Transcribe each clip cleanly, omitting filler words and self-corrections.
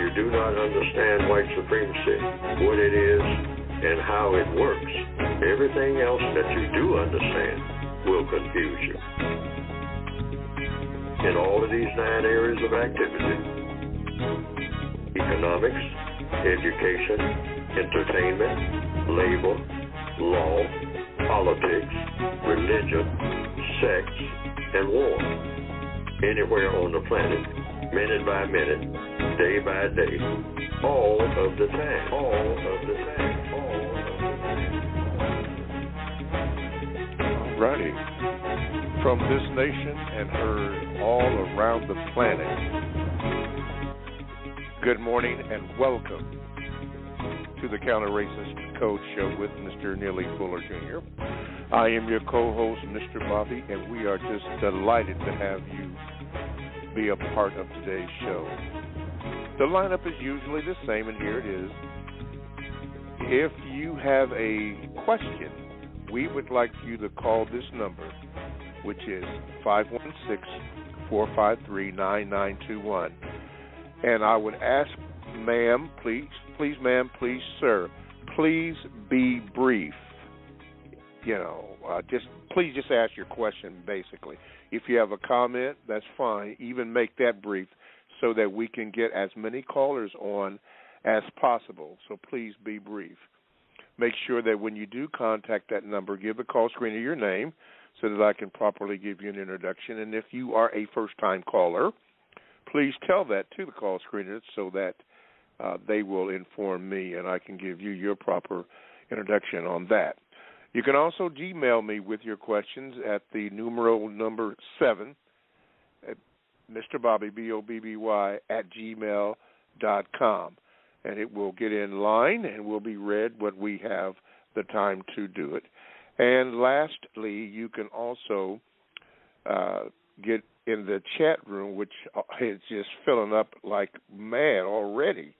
you do not understand white supremacy, what it is, and how it works, everything else that you do understand will confuse you. In all of these 9 areas of activity, economics, education, entertainment, labor, law, politics, religion, sex, and war, anywhere on the planet, minute by minute, day by day, all of the time, all of the time, all of the time. Righty. From this nation and heard all around the planet, good morning and welcome to the Counter-Racist Code Show with Mr. Neel Fuller Jr. I am your co-host, Mr. Bobby, and we are just delighted to have you be a part of today's show. The lineup is usually the same, and here it is. If you have a question, we would like you to call this number, which is 516-453-9921. And I would ask, ma'am, please, ma'am, please, sir, please be brief. Please ask your question, basically. If you have a comment, that's fine. Even make that brief so that we can get as many callers on as possible. So please be brief. Make sure that when you do contact that number, give the call screener your name so that I can properly give you an introduction. And if you are a first-time caller, please tell that to the call screener so that they will inform me and I can give you your proper introduction on that. You can also Gmail me with your questions at the numeral number 7, at Mr. Bobby, BOBBY, at gmail.com. And it will get in line and will be read when we have the time to do it. And lastly, you can also get in the chat room, which is just filling up like mad already.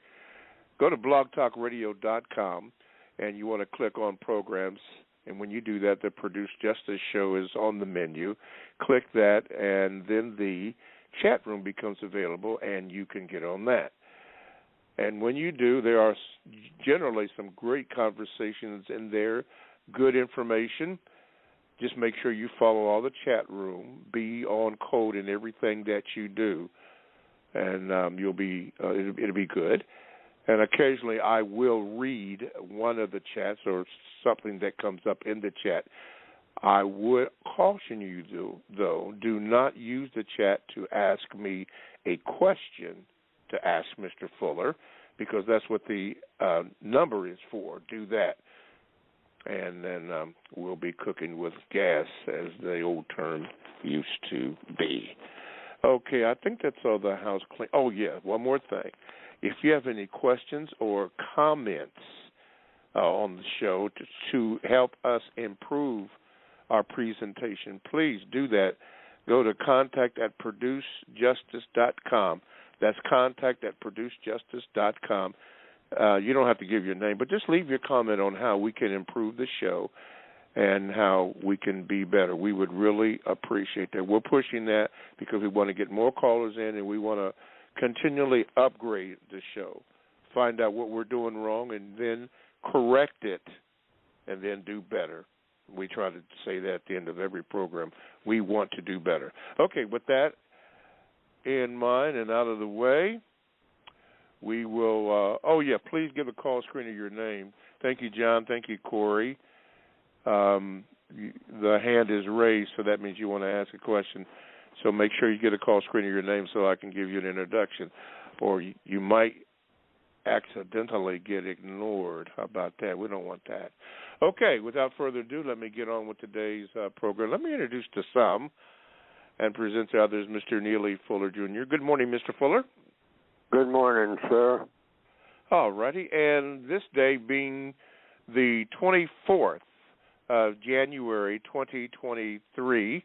Go to blogtalkradio.com, and you want to click on programs. And when you do that, the Produce Justice show is on the menu. Click that, and then the chat room becomes available, and you can get on that. And when you do, there are generally some great conversations in there, good information. Just make sure you follow all the chat room, be on code in everything that you do, and it'll be good. And occasionally I will read one of the chats or something that comes up in the chat. I would caution you, though, do not use the chat to ask me a question to ask Mr. Fuller, because that's what the number is for. Do that. And then we'll be cooking with gas, as the old term used to be. Okay, I think that's all the house clean. Oh, yeah, one more thing. If you have any questions or comments on the show to help us improve our presentation, please do that. Go to contact@producejustice.com. That's contact@producejustice.com. You don't have to give your name, but just leave your comment on how we can improve the show and how we can be better. We would really appreciate that. We're pushing that because we want to get more callers in, and we want to continually upgrade the show, find out what we're doing wrong, and then correct it, and then do better. We try to say that at the end of every program. We want to do better. Okay, with that in mind and out of the way, we will, please give the call screener your name. Thank you, John. Thank you, Corey. The hand is raised, so that means you want to ask a question. So make sure you get a call screener your name so I can give you an introduction. Or you might accidentally get ignored. How about that? We don't want that. Okay, without further ado, let me get on with today's program. Let me introduce to some and present to others Mr. Neel Fuller Jr. Good morning, Mr. Fuller. Good morning, sir. All righty, and this day being the 24th of January 2023,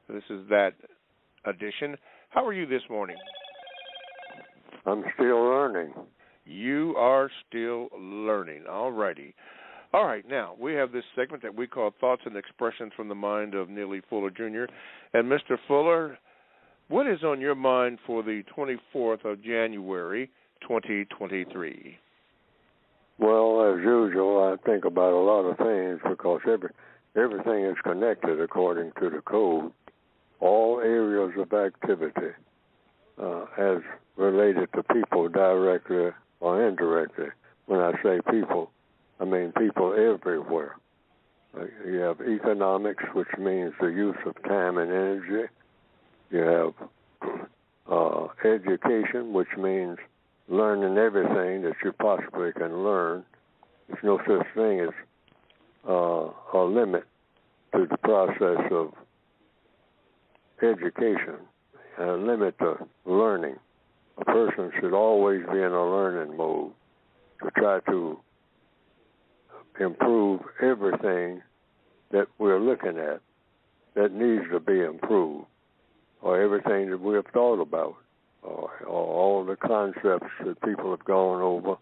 this is that edition. How are you this morning? I'm still learning. You are still learning. All righty. All right, now, we have this segment that we call Thoughts and Expressions from the Mind of Neel Fuller Jr. And Mr. Fuller, what is on your mind for the 24th of January, 2023? Well, as usual, I think about a lot of things because everything is connected according to the code. All areas of activity as related to people directly or indirectly. When I say people, I mean people everywhere. You have economics, which means the use of time and energy. You have education, which means learning everything that you possibly can learn. There's no such thing as a limit to the process of education, a limit to learning. A person should always be in a learning mode to try to improve everything that we're looking at that needs to be improved, or everything that we have thought about, or all the concepts that people have gone over.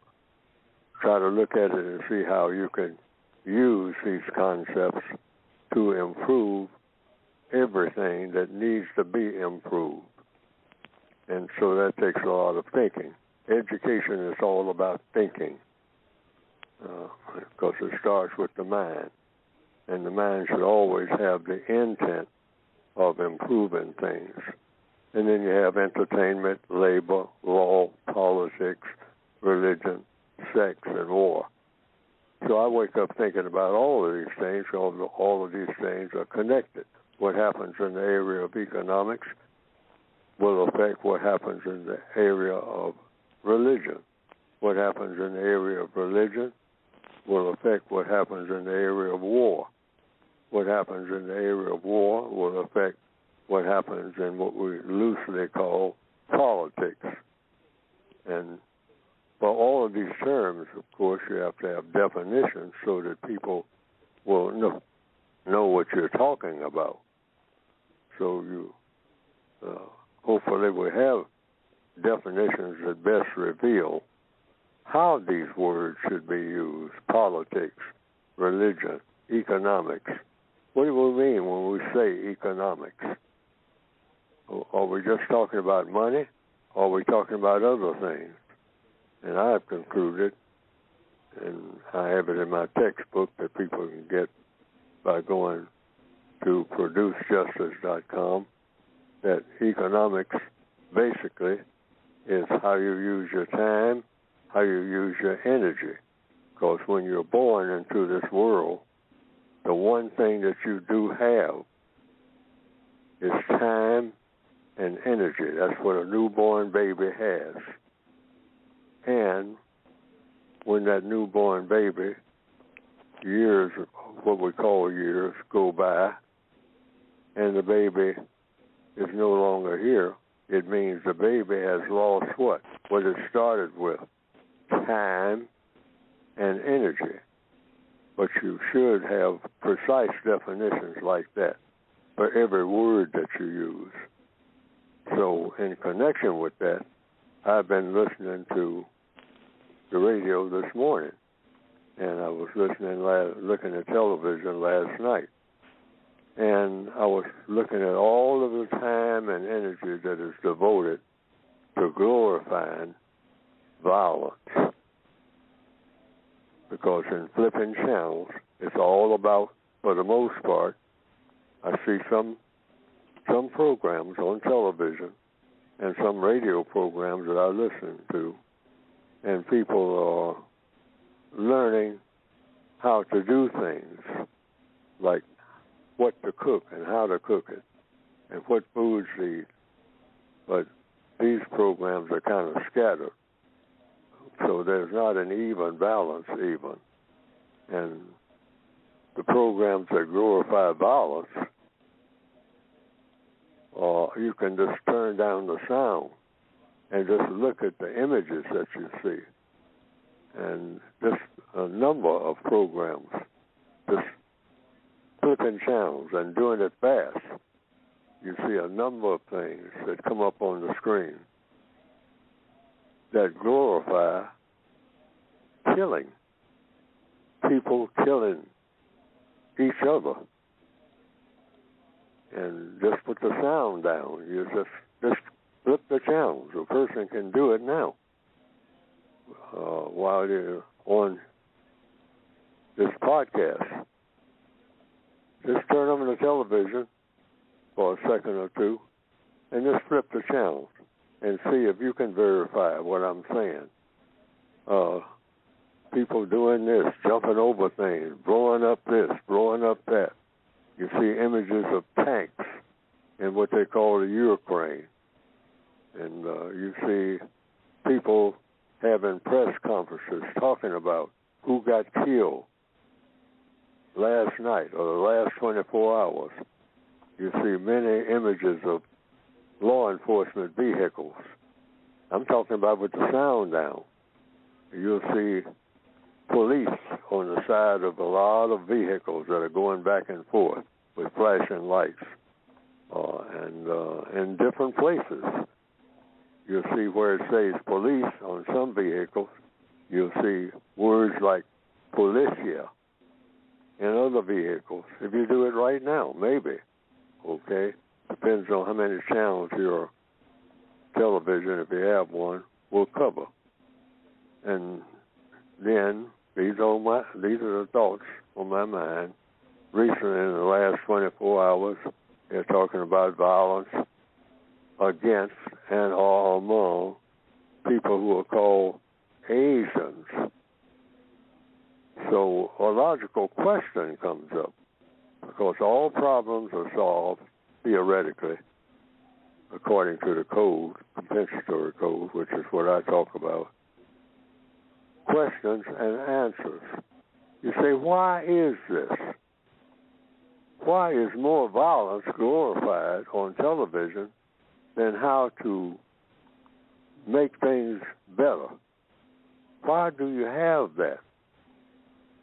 Try to look at it and see how you can use these concepts to improve everything that needs to be improved. And so that takes a lot of thinking. Education is all about thinking, because it starts with the mind. And the mind should always have the intent of improving things. And then you have entertainment, labor, law, politics, religion, sex, and war. So I wake up thinking about all of these things. All of these things are connected. What happens in the area of economics will affect what happens in the area of religion. What happens in the area of religion will affect what happens in the area of war. What happens in the area of war will affect what happens in what we loosely call politics. And for all of these terms, of course, you have to have definitions so that people will know what you're talking about. So you hopefully we have definitions that best reveal how these words should be used: politics, religion, economics. What do we mean when we say economics? Are we just talking about money, or are we talking about other things? And I have concluded, and I have it in my textbook that people can get by going to producejustice.com, that economics basically is how you use your time, how you use your energy. Because when you're born into this world, the one thing that you do have is time and energy. That's what a newborn baby has. And when that newborn baby, years, what we call years, go by, and the baby is no longer here, it means the baby has lost what? What it started with: time and energy. But you should have precise definitions like that for every word that you use. So in connection with that, I've been listening to the radio this morning, and I was looking at television last night, and I was looking at all of the time and energy that is devoted to glorifying violence. Because in flipping channels, it's all about, for the most part, I see some programs on television and some radio programs that I listen to, and people are learning how to do things, like what to cook and how to cook it, and what foods to eat. But these programs are kind of scattered. So there's not an even balance even. And the programs that glorify violence, you can just turn down the sound and just look at the images that you see. And just a number of programs, just flipping channels and doing it fast. You see a number of things that come up on the screen that glorify killing, people killing each other. And just put the sound down. You just flip the channels. A person can do it now. while you're on this podcast. Just turn on the television for a second or two and just flip the channel and see if you can verify what I'm saying. People doing this, jumping over things, blowing up this, blowing up that. You see images of tanks in what they call the Ukraine. And you see people having press conferences talking about who got killed last night or the last 24 hours. You see many images of law enforcement vehicles. I'm talking about with the sound down. You'll see police on the side of a lot of vehicles that are going back and forth with flashing lights. And in different places, you'll see where it says police on some vehicles. You'll see words like policia in other vehicles. If you do it right now, maybe. Okay? Depends on how many channels your television, if you have one, will cover. And then these are the thoughts on my mind. Recently, in the last 24 hours, they're talking about violence against and or among people who are called Asians. So a logical question comes up, because all problems are solved theoretically according to the code, compensatory code, which is what I talk about. Questions and answers. You say, why is this? Why is more violence glorified on television than how to make things better? Why do you have that?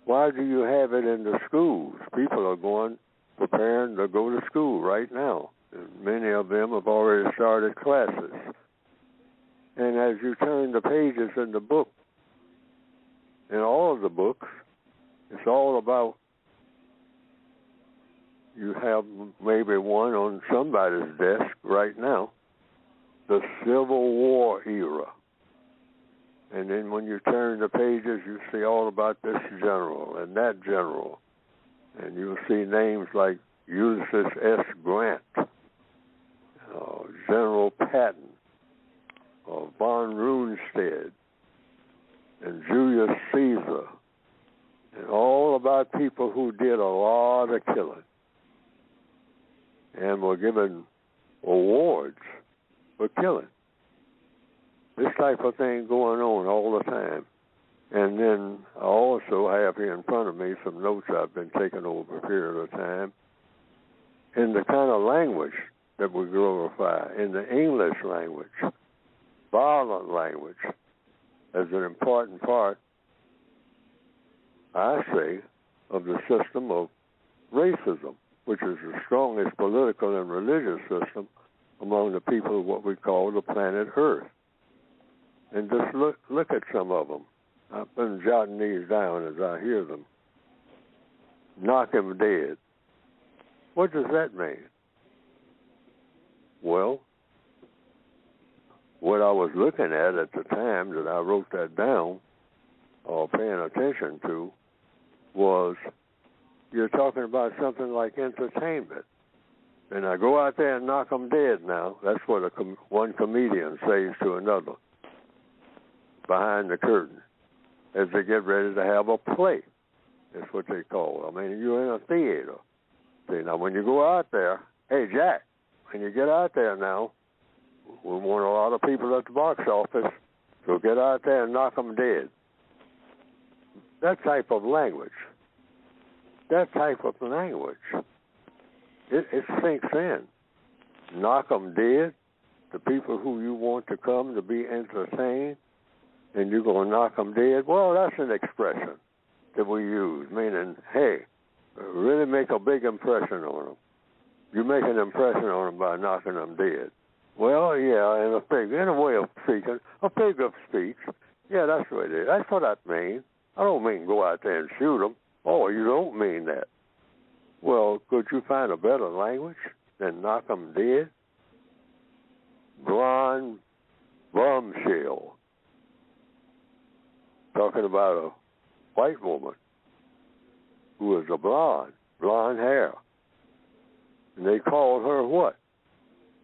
Why do you have it in the schools? People are preparing to go to school right now. And many of them have already started classes. And as you turn the pages in the book, in all of the books, it's all about, you have maybe one on somebody's desk right now, the Civil War era. And then when you turn the pages, you see all about this general and that general. And you'll see names like Ulysses S. Grant, General Patton, von Rundstedt, and Julius Caesar, and all about people who did a lot of killing and were given awards for killing. This type of thing going on all the time. And then I also have here in front of me some notes I've been taking over a period of time in the kind of language that we glorify, in the English language, violent language, as an important part, I say, of the system of racism, which is the strongest political and religious system among the people of what we call the planet Earth. And just look at some of them. I've been jotting these down as I hear them. Knock him dead. What does that mean? Well, what I was looking at the time that I wrote that down, or paying attention to, was you're talking about something like entertainment. And I go out there and knock them dead now. That's what one comedian says to another behind the curtain as they get ready to have a play. That's what they call it. I mean, you're in a theater. See, now when you go out there, hey, Jack, when you get out there now, we want a lot of people at the box office, so get out there and knock them dead. That type of language. It sinks in. Knock them dead, the people who you want to come to be entertained, and you're going to knock them dead. Well, that's an expression that we use, meaning, hey, really make a big impression on them. You make an impression on them by knocking them dead. Well, yeah, in a way of speaking, a figure of speech. Yeah, that's what it is. That's what I mean. I don't mean go out there and shoot them. Oh, you don't mean that. Well, could you find a better language than knock them dead? Blonde bombshell. talking about a white woman who was a blonde hair. And they called her what?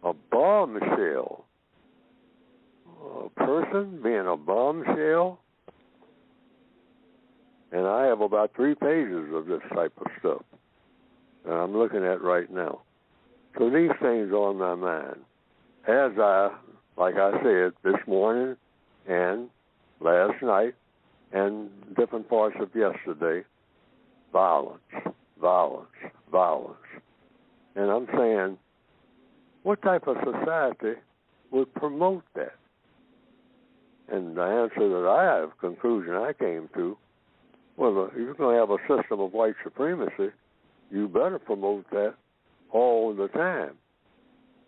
A bombshell. A person being a bombshell? And I have about 3 pages of this type of stuff that I'm looking at right now. So these things are on my mind. As like I said, this morning and last night and different parts of yesterday, violence. And I'm saying, what type of society would promote that? And the answer that I have, conclusion I came to, well, if you're going to have a system of white supremacy, you better promote that all the time.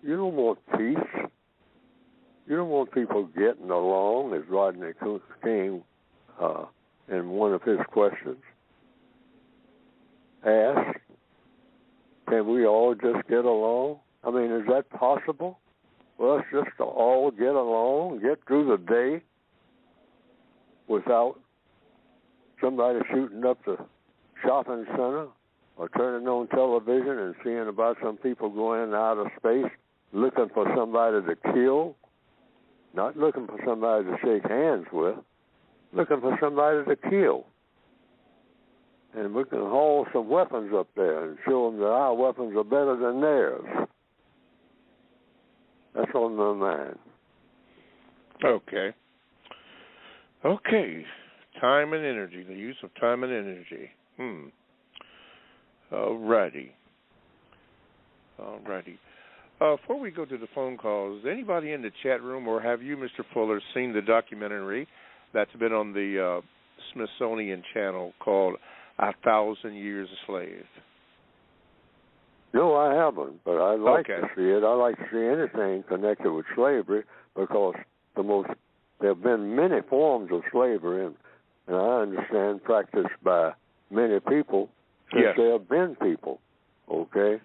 You don't want peace. You don't want people getting along, as Rodney King, in one of his questions, asked, can we all just get along? I mean, is that possible? For us just to all get along, get through the day without somebody shooting up the shopping center or turning on television and seeing about some people going into outer space looking for somebody to kill, not looking for somebody to shake hands with, looking for somebody to kill. And we can haul some weapons up there and show them that our weapons are better than theirs. That's on my mind. Okay. Time and energy, the use of time and energy. All righty. Before we go to the phone calls, anybody in the chat room, or have you, Mr. Fuller, seen the documentary that's been on the Smithsonian channel called 1,000 Years a Slave? No, I haven't, but I'd like to see it. I like to see anything connected with slavery because there have been many forms of slavery, and I understand practiced by many people since there have been people, okay?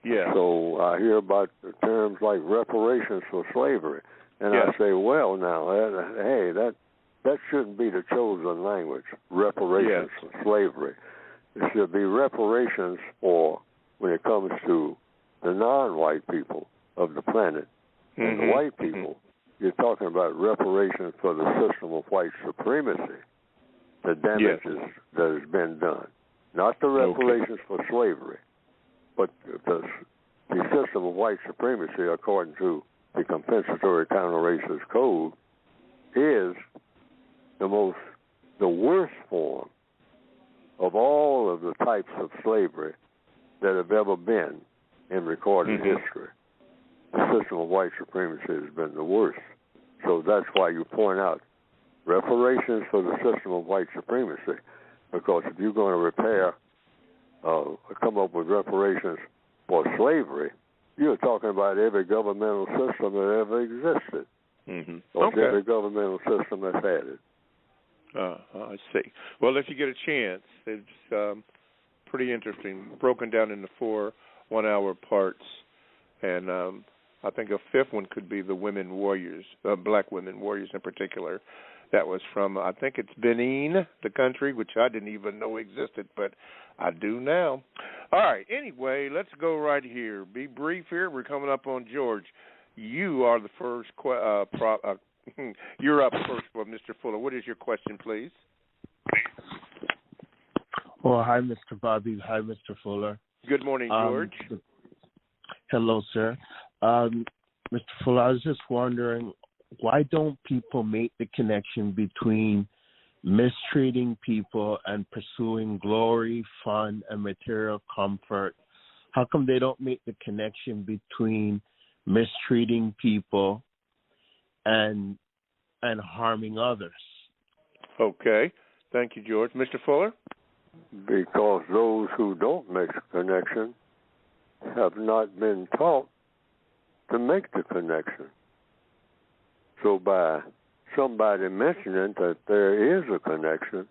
Yeah. So I hear about the terms like reparations for slavery, and I say, well, now, that shouldn't be the chosen language, reparations for slavery. It should be reparations for, when it comes to the non-white people of the planet and the white people. You're talking about reparations for the system of white supremacy, the damages that has been done. Not the reparations for slavery, but the system of white supremacy, according to the Compensatory Counter-Racist Code, is the worst form of all of the types of slavery that have ever been in recorded history. The system of white supremacy has been the worst. So that's why you point out reparations for the system of white supremacy, because if you're going to come up with reparations for slavery, you're talking about every governmental system that ever existed. Or every governmental system that's had it. I see. Well, if you get a chance, it's pretty interesting, broken down into 4 one-hour parts, and I think a 5th one could be the women warriors, black women warriors in particular. That was from, I think it's Benin, the country, which I didn't even know existed, but I do now. All right, anyway, let's go right here. Be brief here. We're coming up on George. You are the first, you're up first for Mr. Fuller. What is your question, please? Well, hi, Mr. Bobby. Hi, Mr. Fuller. Good morning, George. Hello, sir. Mr. Fuller, I was just wondering, why don't people make the connection between mistreating people and pursuing glory, fun, and material comfort? How come they don't make the connection between mistreating people and harming others? Okay. Thank you, George. Mr. Fuller? Because those who don't make the connection have not been taught to make the connection. So by somebody mentioning that there is a connection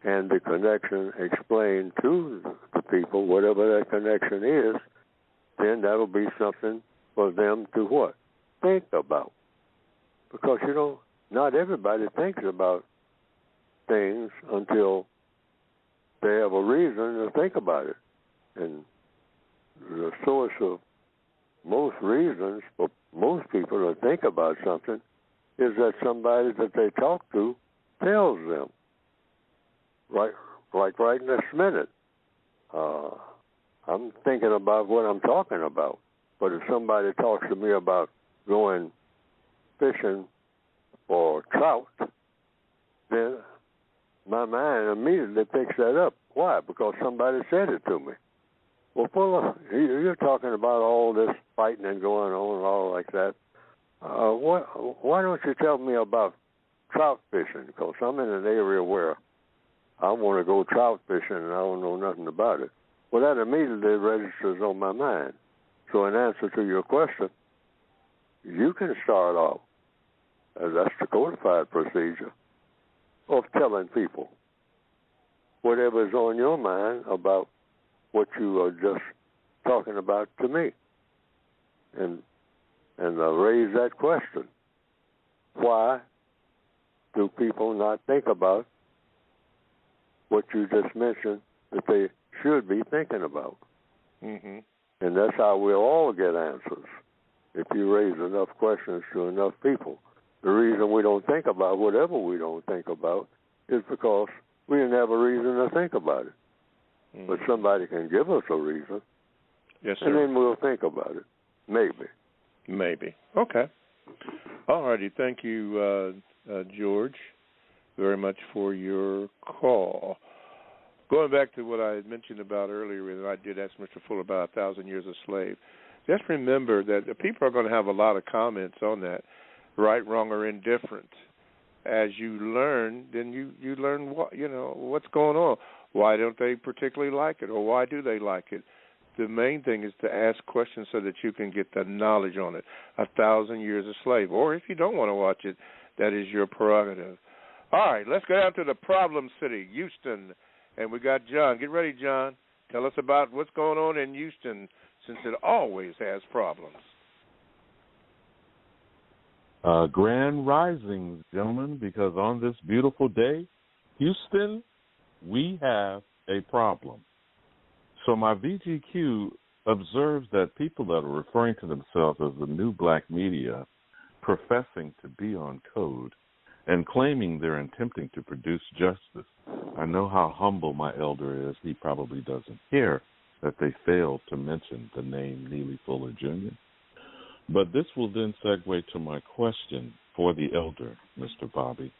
and the connection explained to the people, whatever that connection is, then that'll be something for them to what? Think about. Because, not everybody thinks about things until they have a reason to think about it. And the source of most reasons for most people to think about something is that somebody that they talk to tells them. Like right this minute, I'm thinking about what I'm talking about. But if somebody talks to me about going fishing for trout, then my mind immediately picks that up. Why? Because somebody said it to me. Well, Fuller, you're talking about all this fighting and going on and all like that. Why don't you tell me about trout fishing? Because I'm in an area where I want to go trout fishing and I don't know nothing about it. Well, that immediately registers on my mind. So in answer to your question, you can start off, as that's the codified procedure, of telling people whatever's on your mind about what you are just talking about to me. And raise that question. Why do people not think about what you just mentioned that they should be thinking about? Mm-hmm. And that's how we'll all get answers, if you raise enough questions to enough people. The reason we don't think about whatever we don't think about is because we didn't have a reason to think about it. Mm-hmm. But somebody can give us a reason, yes, sir. And then we'll think about it. Maybe. Okay. All righty. Thank you, George, very much for your call. Going back to what I had mentioned about earlier, and I did ask Mr. Fuller about 1,000 Years a Slave, just remember that people are going to have a lot of comments on that, right, wrong, or indifferent. As you learn, then you learn what's going on. Why don't they particularly like it, or why do they like it? The main thing is to ask questions so that you can get the knowledge on it. 1,000 Years a Slave. Or if you don't want to watch it, that is your prerogative. All right, let's go down to the problem city, Houston. And we got John. Get ready, John. Tell us about what's going on in Houston, since it always has problems. Grand risings, gentlemen, because on this beautiful day, Houston, we have a problem. So my VGQ observes that people that are referring to themselves as the new black media, professing to be on code, and claiming they're attempting to produce justice. I know how humble my elder is. He probably doesn't care that they failed to mention the name Neely Fuller Jr. But this will then segue to my question for the elder, Mr. Bobby.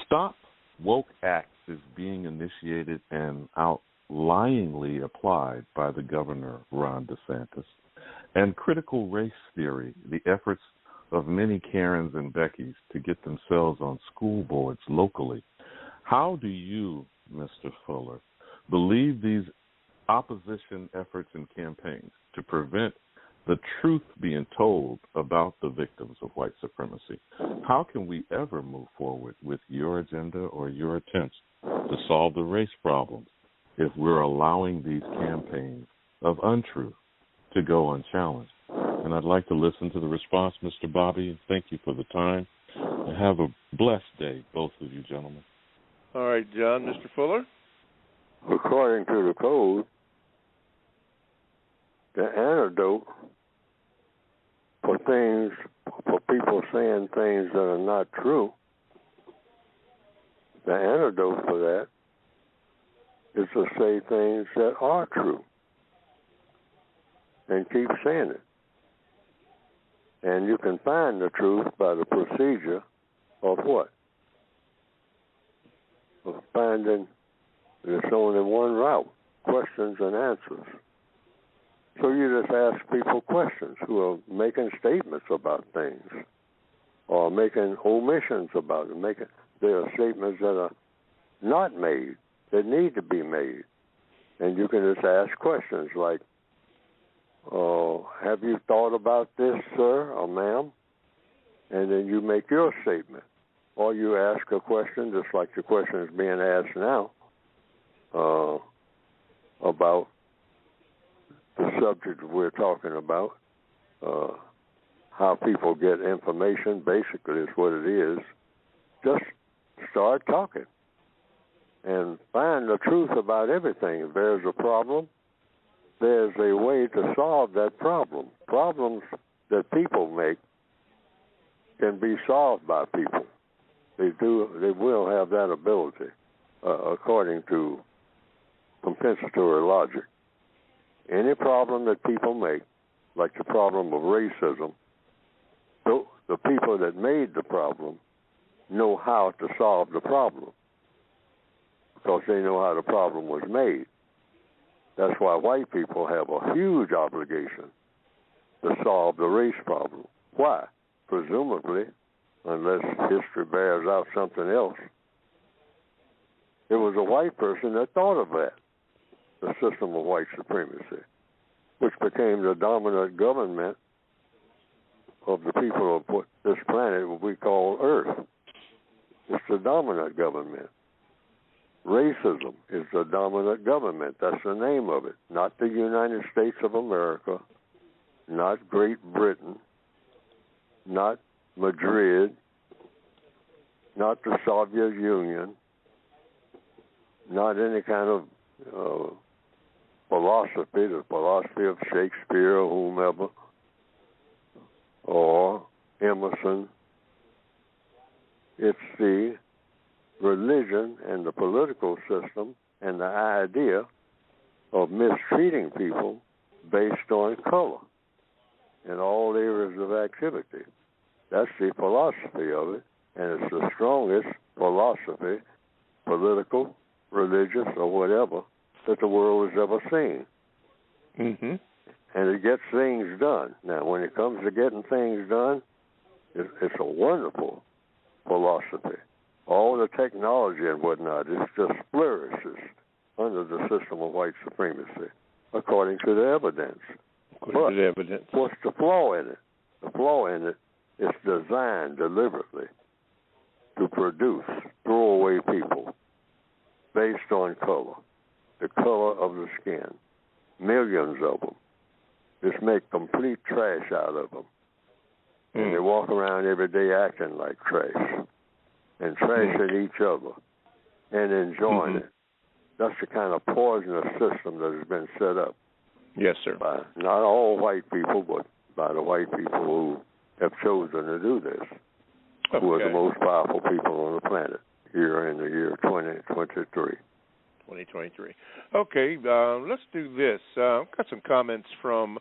Stop Woke Act is being initiated and outlyingly applied by the governor, Ron DeSantis, and critical race theory, the efforts of many Karens and Beckys to get themselves on school boards locally. How do you, Mr. Fuller, believe these opposition efforts and campaigns to prevent the truth being told about the victims of white supremacy? How can we ever move forward with your agenda or your attempts to solve the race problems if we're allowing these campaigns of untruth to go unchallenged? And I'd like to listen to the response, Mr. Bobby, and thank you for the time. And have a blessed day, both of you gentlemen. All right, John. Mr. Fuller? According to the code, the antidote for people saying things that are not true, the antidote for that is to say things that are true and keep saying it. And you can find the truth by the procedure of what? Of finding there's only one route, questions and answers. So you just ask people questions who are making statements about things or making omissions about it. There are statements that are not made, that need to be made. And you can just ask questions like, have you thought about this, sir or ma'am? And then you make your statement. Or you ask a question, just like the question is being asked now, about the subject we're talking about, how people get information, basically is what it is. Just start talking. and find the truth about everything. If there's a problem, there's a way to solve that problem. Problems that people make can be solved by people. They will have that ability, according to compensatory logic. Any problem that people make, like the problem of racism, the people that made the problem know how to solve the problem because they know how the problem was made. That's why white people have a huge obligation to solve the race problem. Why? Presumably, unless history bears out something else, it was a white person that thought of that, the system of white supremacy, which became the dominant government of the people of this planet, what we call Earth. It's the dominant government. Racism is the dominant government. That's the name of it. Not the United States of America, not Great Britain, not Madrid, not the Soviet Union, not any kind of philosophy, the philosophy of Shakespeare or whomever, or Emerson. It's the religion and the political system and the idea of mistreating people based on color in all areas of activity. That's the philosophy of it, and it's the strongest philosophy, political, religious, or whatever, that the world has ever seen. Mm-hmm. And it gets things done. Now, when it comes to getting things done, it's a wonderful philosophy. All the technology and whatnot, it just flourishes under the system of white supremacy, according to the evidence. What's the flaw in it? The flaw in it is designed deliberately to produce throwaway people based on color, the color of the skin. Millions of them. Just make complete trash out of them. And they walk around every day acting like trash and trashing each other and enjoying it. That's the kind of poisonous system that has been set up. Yes, sir. By not all white people, but by the white people who have chosen to do this, who are the most powerful people on the planet here in the year 2023. 2023. Okay, let's do this. I've got some comments from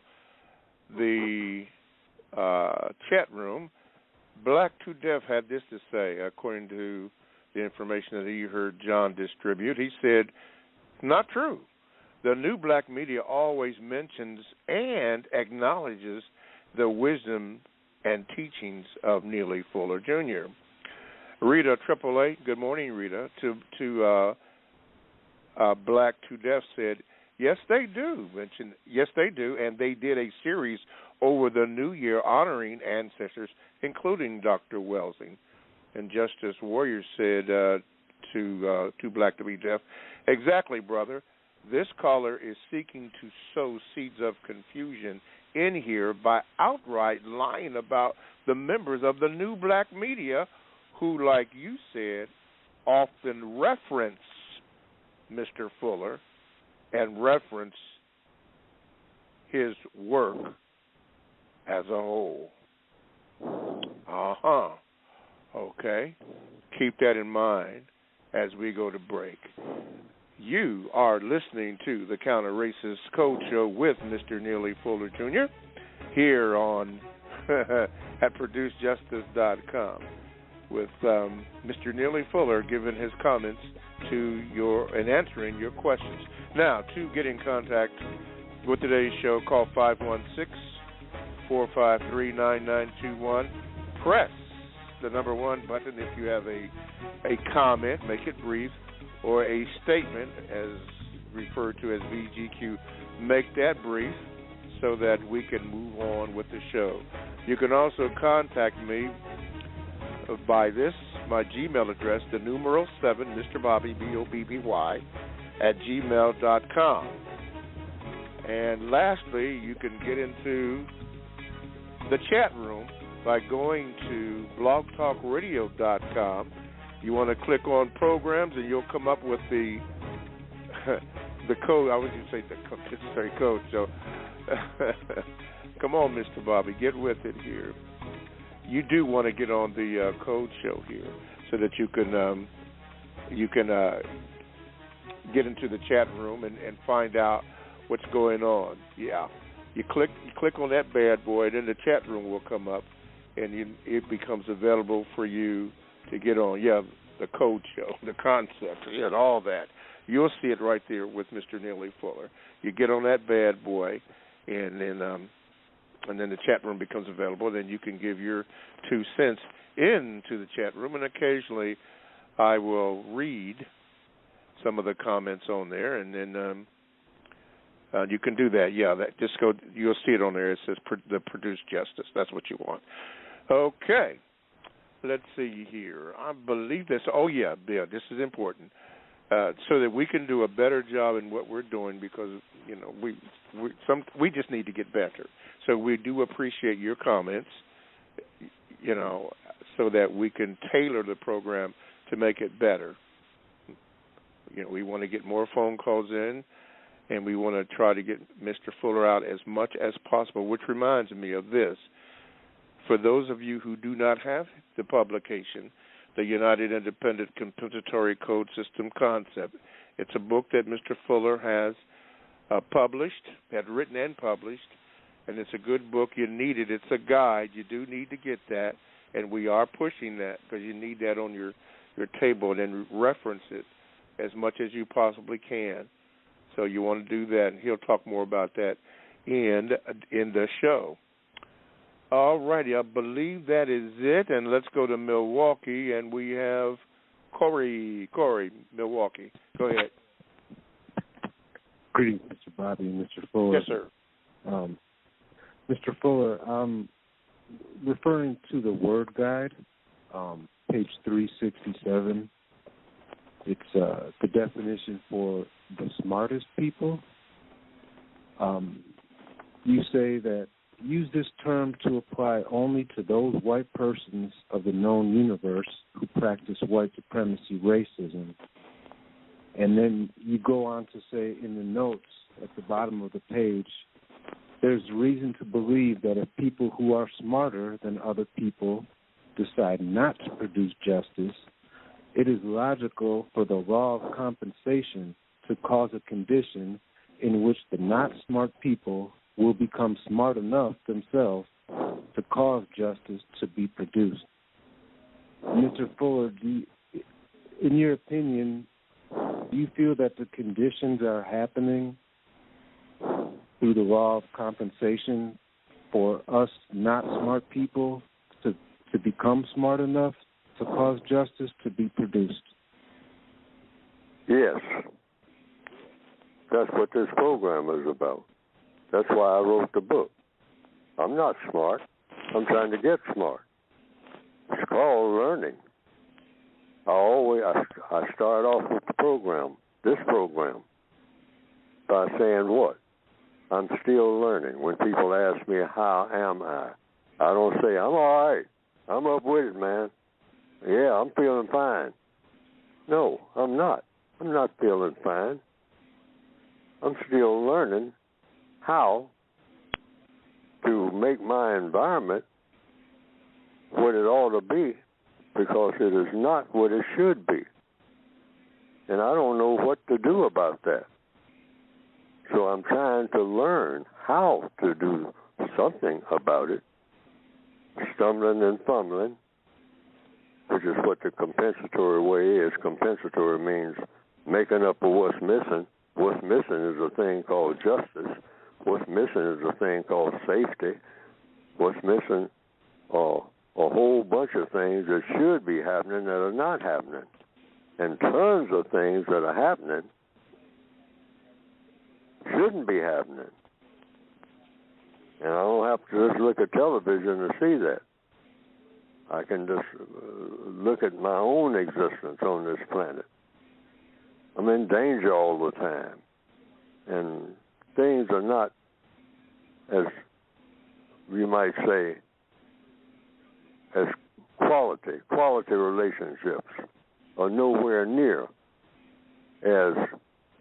the chat room. Black to Deaf had this to say, according to the information that he heard John distribute. He said, not true. The new black media always mentions and acknowledges the wisdom and teachings of Neel Fuller Jr. Rita 888, good morning, Rita, to Black to Deaf said, yes, they do. Yes, they do, and they did a series over the new year honoring ancestors, including Dr. Welsing. And Justice Warrior said to Black to be Deaf, exactly, brother. This caller is seeking to sow seeds of confusion in here by outright lying about the members of the new black media who, like you said, often reference Mr. Fuller and reference his work as a whole. Okay. Keep that in mind as we go to break. You are listening to the Counter Racist Code Show with Mr. Neel Fuller Jr. here on at ProduceJustice.com with Mr. Neel Fuller giving his comments to and answering your questions. Now, to get in contact with today's show, call 516-453-9921. Press the number 1 button if you have a comment, make it brief, or a statement, as referred to as VGQ. Make that brief so that we can move on with the show. You can also contact me by my Gmail address, the numeral 7, Mr. Bobby, BOBBY, @gmail.com. And lastly, you can get into the chat room by going to blogtalkradio.com You want to click on programs, and you'll come up with the the code. I wouldn't say the code. So come on, Mr. Bobby, get with it here. You do want to get on the code show here so that you can get into the chat room and find out what's going on. Yeah, you click on that bad boy, then the chat room will come up, and it becomes available for you to get on. Yeah, the code show, the concept, and all that. You'll see it right there with Mr. Neely Fuller. You get on that bad boy, and then the chat room becomes available. Then you can give your 2 cents into the chat room, and occasionally I will read some of the comments on there, and then you can do that. Yeah, just go. You'll see it on there. It says the Produce Justice. That's what you want. Okay. Let's see here. I believe this. Oh yeah, this is important, so that we can do a better job in what we're doing, because we just need to get better. So we do appreciate your comments, so that we can tailor the program to make it better. We want to get more phone calls in, and we want to try to get Mr. Fuller out as much as possible, which reminds me of this. For those of you who do not have the publication, the United Independent Compensatory Code System Concept, it's a book that Mr. Fuller has had written and published, and it's a good book. You need it. It's a guide. You do need to get that, and we are pushing that because you need that on your table, and then reference it as much as you possibly can. So you want to do that, and he'll talk more about that in the show. All righty, I believe that is it, and let's go to Milwaukee, and we have Corey, Milwaukee. Go ahead. Greetings, Mr. Bobby and Mr. Fuller. Yes, sir. Mr. Fuller, referring to the word guide, page 367, it's the definition for the smartest people. You say that use this term to apply only to those white persons of the known universe who practice white supremacy racism. And then you go on to say in the notes at the bottom of the page, there's reason to believe that if people who are smarter than other people decide not to produce justice, it is logical for the law of compensation to cause a condition in which the not smart people will become smart enough themselves to cause justice to be produced. Mr. Fuller, in your opinion, do you feel that the conditions are happening through the law of compensation for us not smart people to become smart enough to cause justice to be produced? Yes. That's what this program is about. That's why I wrote the book. I'm not smart. I'm trying to get smart. It's called learning. I start off with this program, by saying what? I'm still learning. When people ask me, how am I don't say, I'm all right. I'm up with it, man. Yeah, I'm feeling fine. No, I'm not. I'm not feeling fine. I'm still learning how to make my environment what it ought to be, because it is not what it should be. And I don't know what to do about that. So I'm trying to learn how to do something about it, stumbling and fumbling, which is what the compensatory way is. Compensatory means making up for what's missing. What's missing is a thing called justice. What's missing is a thing called safety. What's missing are a whole bunch of things that should be happening that are not happening. And tons of things that are happening shouldn't be happening. And I don't have to just look at television to see that. I can just look at my own existence on this planet. I'm in danger all the time. And things are not, as you might say, as quality relationships. are nowhere near as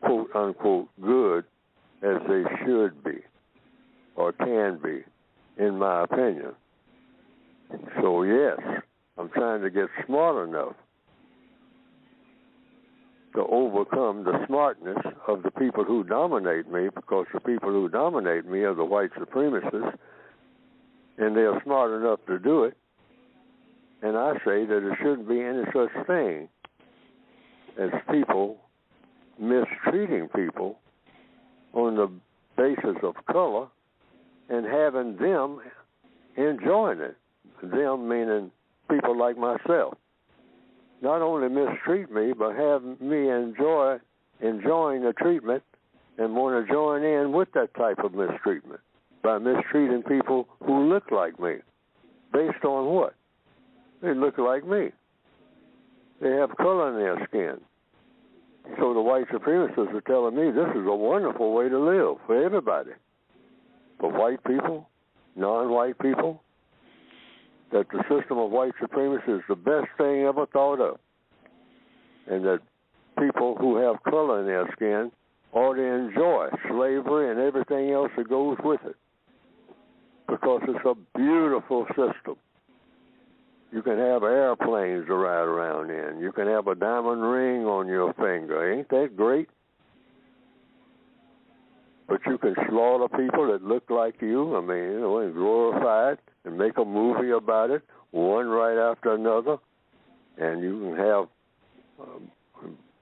quote unquote good as they should be or can be, in my opinion. So yes, I'm trying to get smart enough to overcome the smartness of the people who dominate me, because the people who dominate me are the white supremacists, and they are smart enough to do it. And I say that there shouldn't be any such thing as people mistreating people on the basis of color and having them enjoying it. Them meaning people like myself. Not only mistreat me, but have me enjoying the treatment and want to join in with that type of mistreatment by mistreating people who look like me. Based on what? They look like me. They have color in their skin. So the white supremacists are telling me this is a wonderful way to live for everybody. For white people, non-white people, that the system of white supremacy is the best thing ever thought of. And that people who have color in their skin ought to enjoy slavery and everything else that goes with it. Because it's a beautiful system. You can have airplanes to ride around in. You can have a diamond ring on your finger. Ain't that great? But you can slaughter people that look like you, and glorify it and make a movie about it, one right after another. And you can have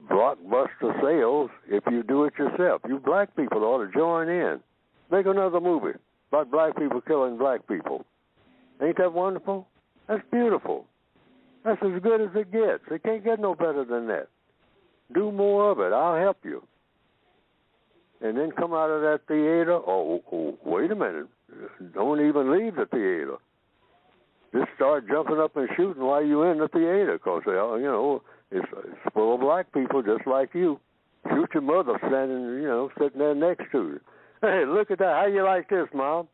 blockbuster sales if you do it yourself. You black people ought to join in. Make another movie about black people killing black people. Ain't that wonderful? That's beautiful. That's as good as it gets. It can't get no better than that. Do more of it. I'll help you. And then come out of that theater. Oh, wait a minute. Don't even leave the theater. Just start jumping up and shooting while you're in the theater, because, it's full of black people just like you. Shoot your mother standing, sitting there next to you. Hey, look at that. How you like this, Mom?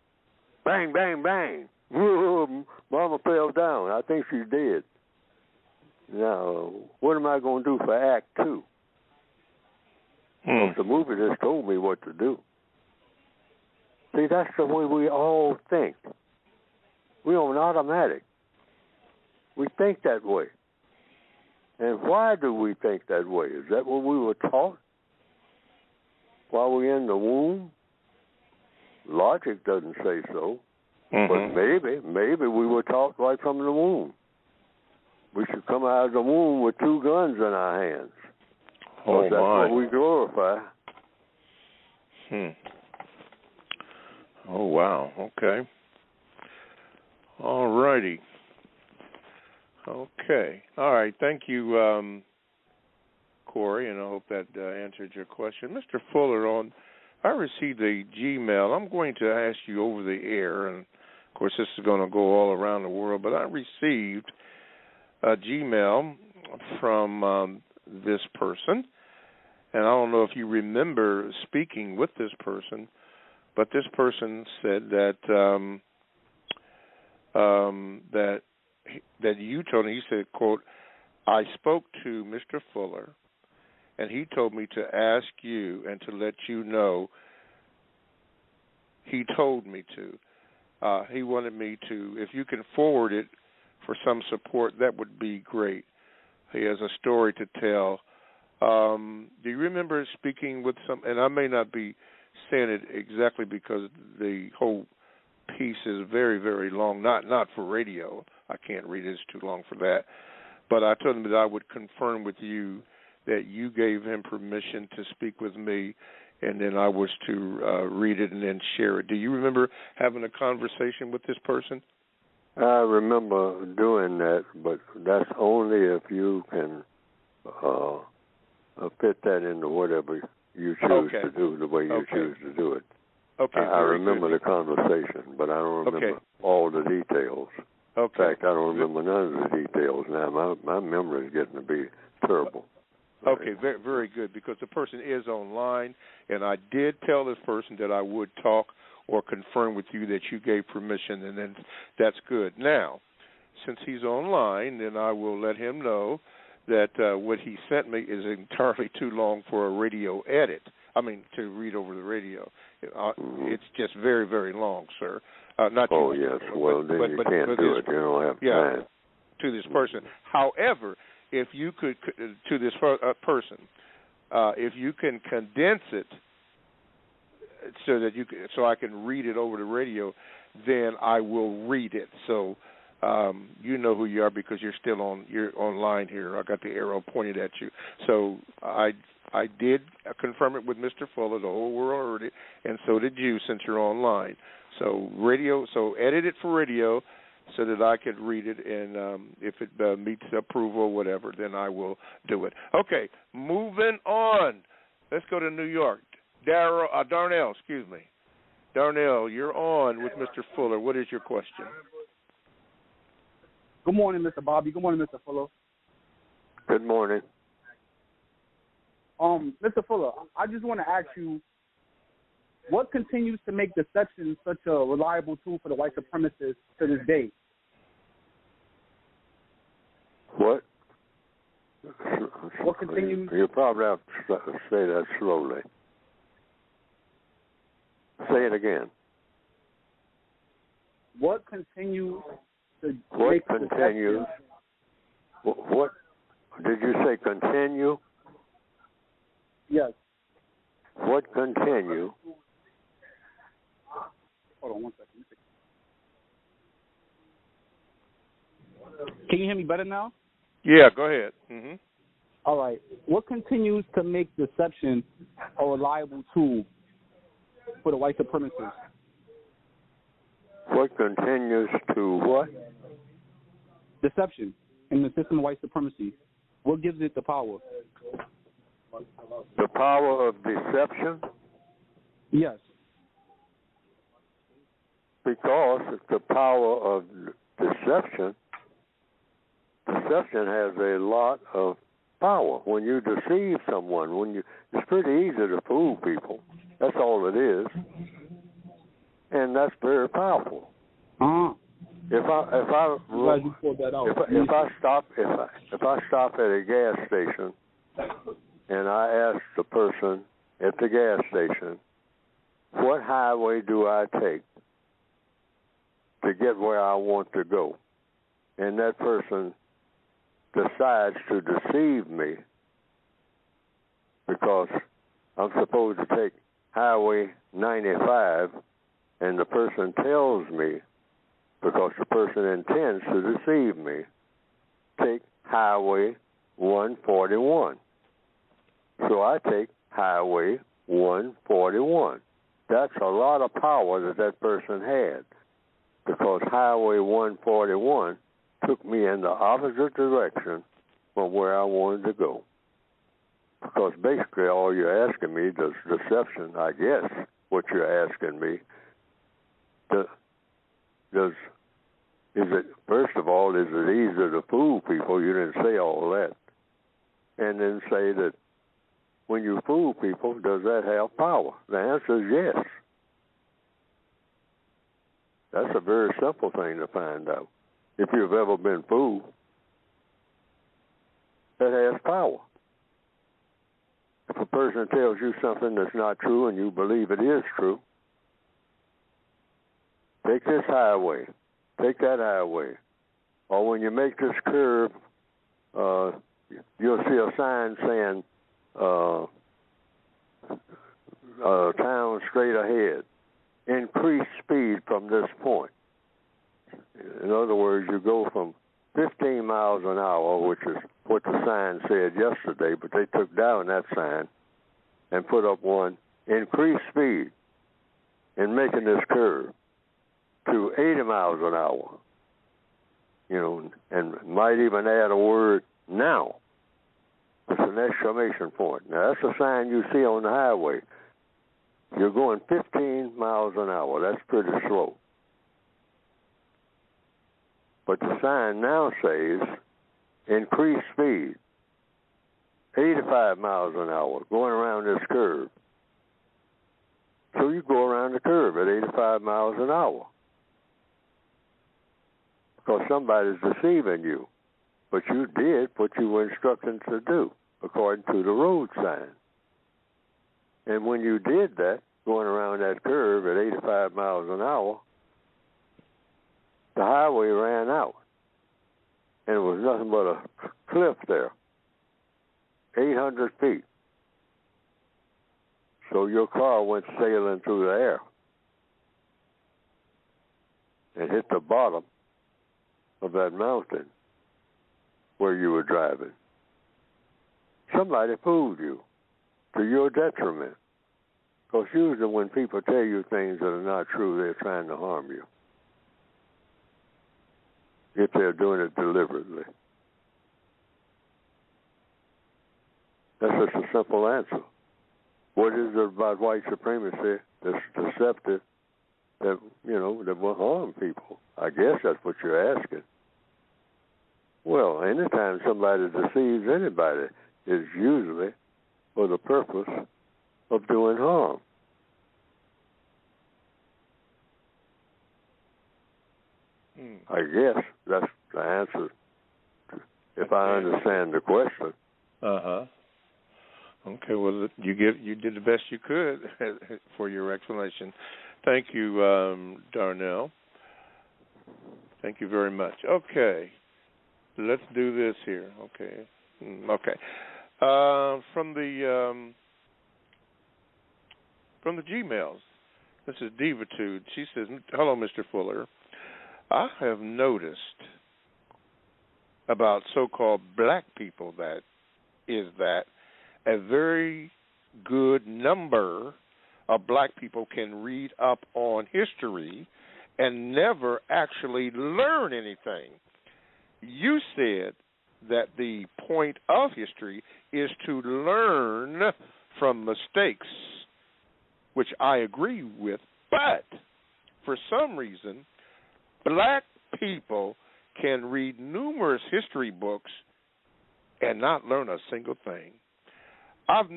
Bang, bang, bang. Mama fell down. I think she's dead. Now, what am I going to do for Act 2? The movie just told me what to do. See, that's the way we all think. We're on automatic. We think that way. And why do we think that way? Is that what we were taught while we're in the womb? Logic doesn't say so. But maybe we were taught right from the womb. We should come out of the womb with 2 guns in our hands. Oh, that's what we glorify. Oh, wow. Okay. All righty. Okay. All right. Thank you, Corey, and I hope that answered your question. Mr. Fuller, I received a Gmail. I'm going to ask you over the air, and, of course, this is going to go all around the world, but I received a Gmail from this person, and I don't know if you remember speaking with this person, but this person said that that you told me, he said, quote, I spoke to Mr. Fuller, and he told me to ask you and to let you know. He told me to. He wanted me to, if you can forward it for some support, that would be great. He has a story to tell. Do you remember speaking with some, and I may not be saying it exactly because the whole piece is very, very long, not for radio. I can't read it, it's too long for that. But I told him that I would confirm with you that you gave him permission to speak with me, and then I was to read it and then share it. Do you remember having a conversation with this person? I remember doing that, but that's only if you can fit that into whatever you choose to do, the way you choose to do it. Okay. I remember the conversation, but I don't remember all the details. In fact, I don't remember none of the details now. My memory is getting to be terrible. Okay, very, very good, because the person is online, and I did tell this person that I would talk or confirm with you that you gave permission, and then that's good. Now, since he's online, then I will let him know that what he sent me is entirely too long for a radio edit. I mean, to read over the radio. It's just very, very long, sir. Not oh, you, yes. Well, then you can't do it. You don't have time. To this person. However, if you could, to this person, if you can condense it so that so I can read it over the radio, then I will read it. So you know who you are because you're online here. I got the arrow pointed at you. So I did confirm it with Mr. Fuller. The whole world heard it, and so did you since you're online. So edit it for radio so that I could read it, and if it meets approval or whatever, then I will do it. Okay, moving on. Let's go to New York. Darnell, excuse me. Darnell, you're on with Mr. Fuller. What is your question? Good morning, Mr. Bobby. Good morning, Mr. Fuller. Good morning. Mr. Fuller, I just want to ask you, what continues to make deception such a reliable tool for the white supremacists to this day? What? What continues? You probably have to say that slowly. Say it again. What continues to What make continues? What did you say? Continue? Yes. What continue? Hold on 1 second. Can you hear me better now? Yeah, go ahead. Mm-hmm. All right. What continues to make deception a reliable tool for the white supremacists? What continues to what? Deception in the system of white supremacy. What gives it the power? The power of deception? Yes. Because the power of deception has a lot of power. When you deceive someone, it's pretty easy to fool people. That's all it is, and that's very powerful. If I stop at a gas station and I ask the person at the gas station, what highway do I take to get where I want to go? And that person decides to deceive me because I'm supposed to take Highway 95, and the person tells me, because the person intends to deceive me, take Highway 141. So I take Highway 141. That's a lot of power that person had, because Highway 141 took me in the opposite direction from where I wanted to go. Because basically all you're asking me is deception, I guess, what you're asking me. First of all, is it easy to fool people? You didn't say all that. And then say that when you fool people, does that have power? The answer is yes. That's a very simple thing to find out. If you've ever been fooled, that has power. If a person tells you something that's not true and you believe it is true, take this highway, take that highway. Or when you make this curve, you'll see a sign saying, town straight ahead. Increase speed from this point. In other words, you go from 15 miles an hour, which is what the sign said yesterday, but they took down that sign and put up one, increase speed in making this curve to 80 miles an hour. And might even add a word now. It's an exclamation point. Now, that's a sign you see on the highway. You're going 15 miles an hour. That's pretty slow. But the sign now says, increase speed, 85 miles an hour, going around this curve. So you go around the curve at 85 miles an hour. Because somebody's deceiving you. but you did what you were instructed to do according to the road sign. And when you did that, going around that curve at 85 miles an hour, the highway ran out. And it was nothing but a cliff there, 800 feet. So your car went sailing through the air and hit the bottom of that mountain where you were driving. Somebody fooled you to your detriment. Because usually when people tell you things that are not true, they're trying to harm you, if they're doing it deliberately. That's just a simple answer. What is it about white supremacy that's deceptive that, that will harm people? I guess that's what you're asking. Well, anytime somebody deceives anybody is usually for the purpose of doing harm. I guess that's the answer, if I understand the question. Okay, well, you did the best you could for your explanation. Thank you, Darnell. Thank you very much. Okay, let's do this here. Okay. From the Gmails, this is Divitude. She says, "Hello, Mr. Fuller. I have noticed about so-called black people that a very good number of black people can read up on history and never actually learn anything. You said that the point of history is to learn from mistakes, which I agree with, but for some reason, black people can read numerous history books and not learn a single thing. I've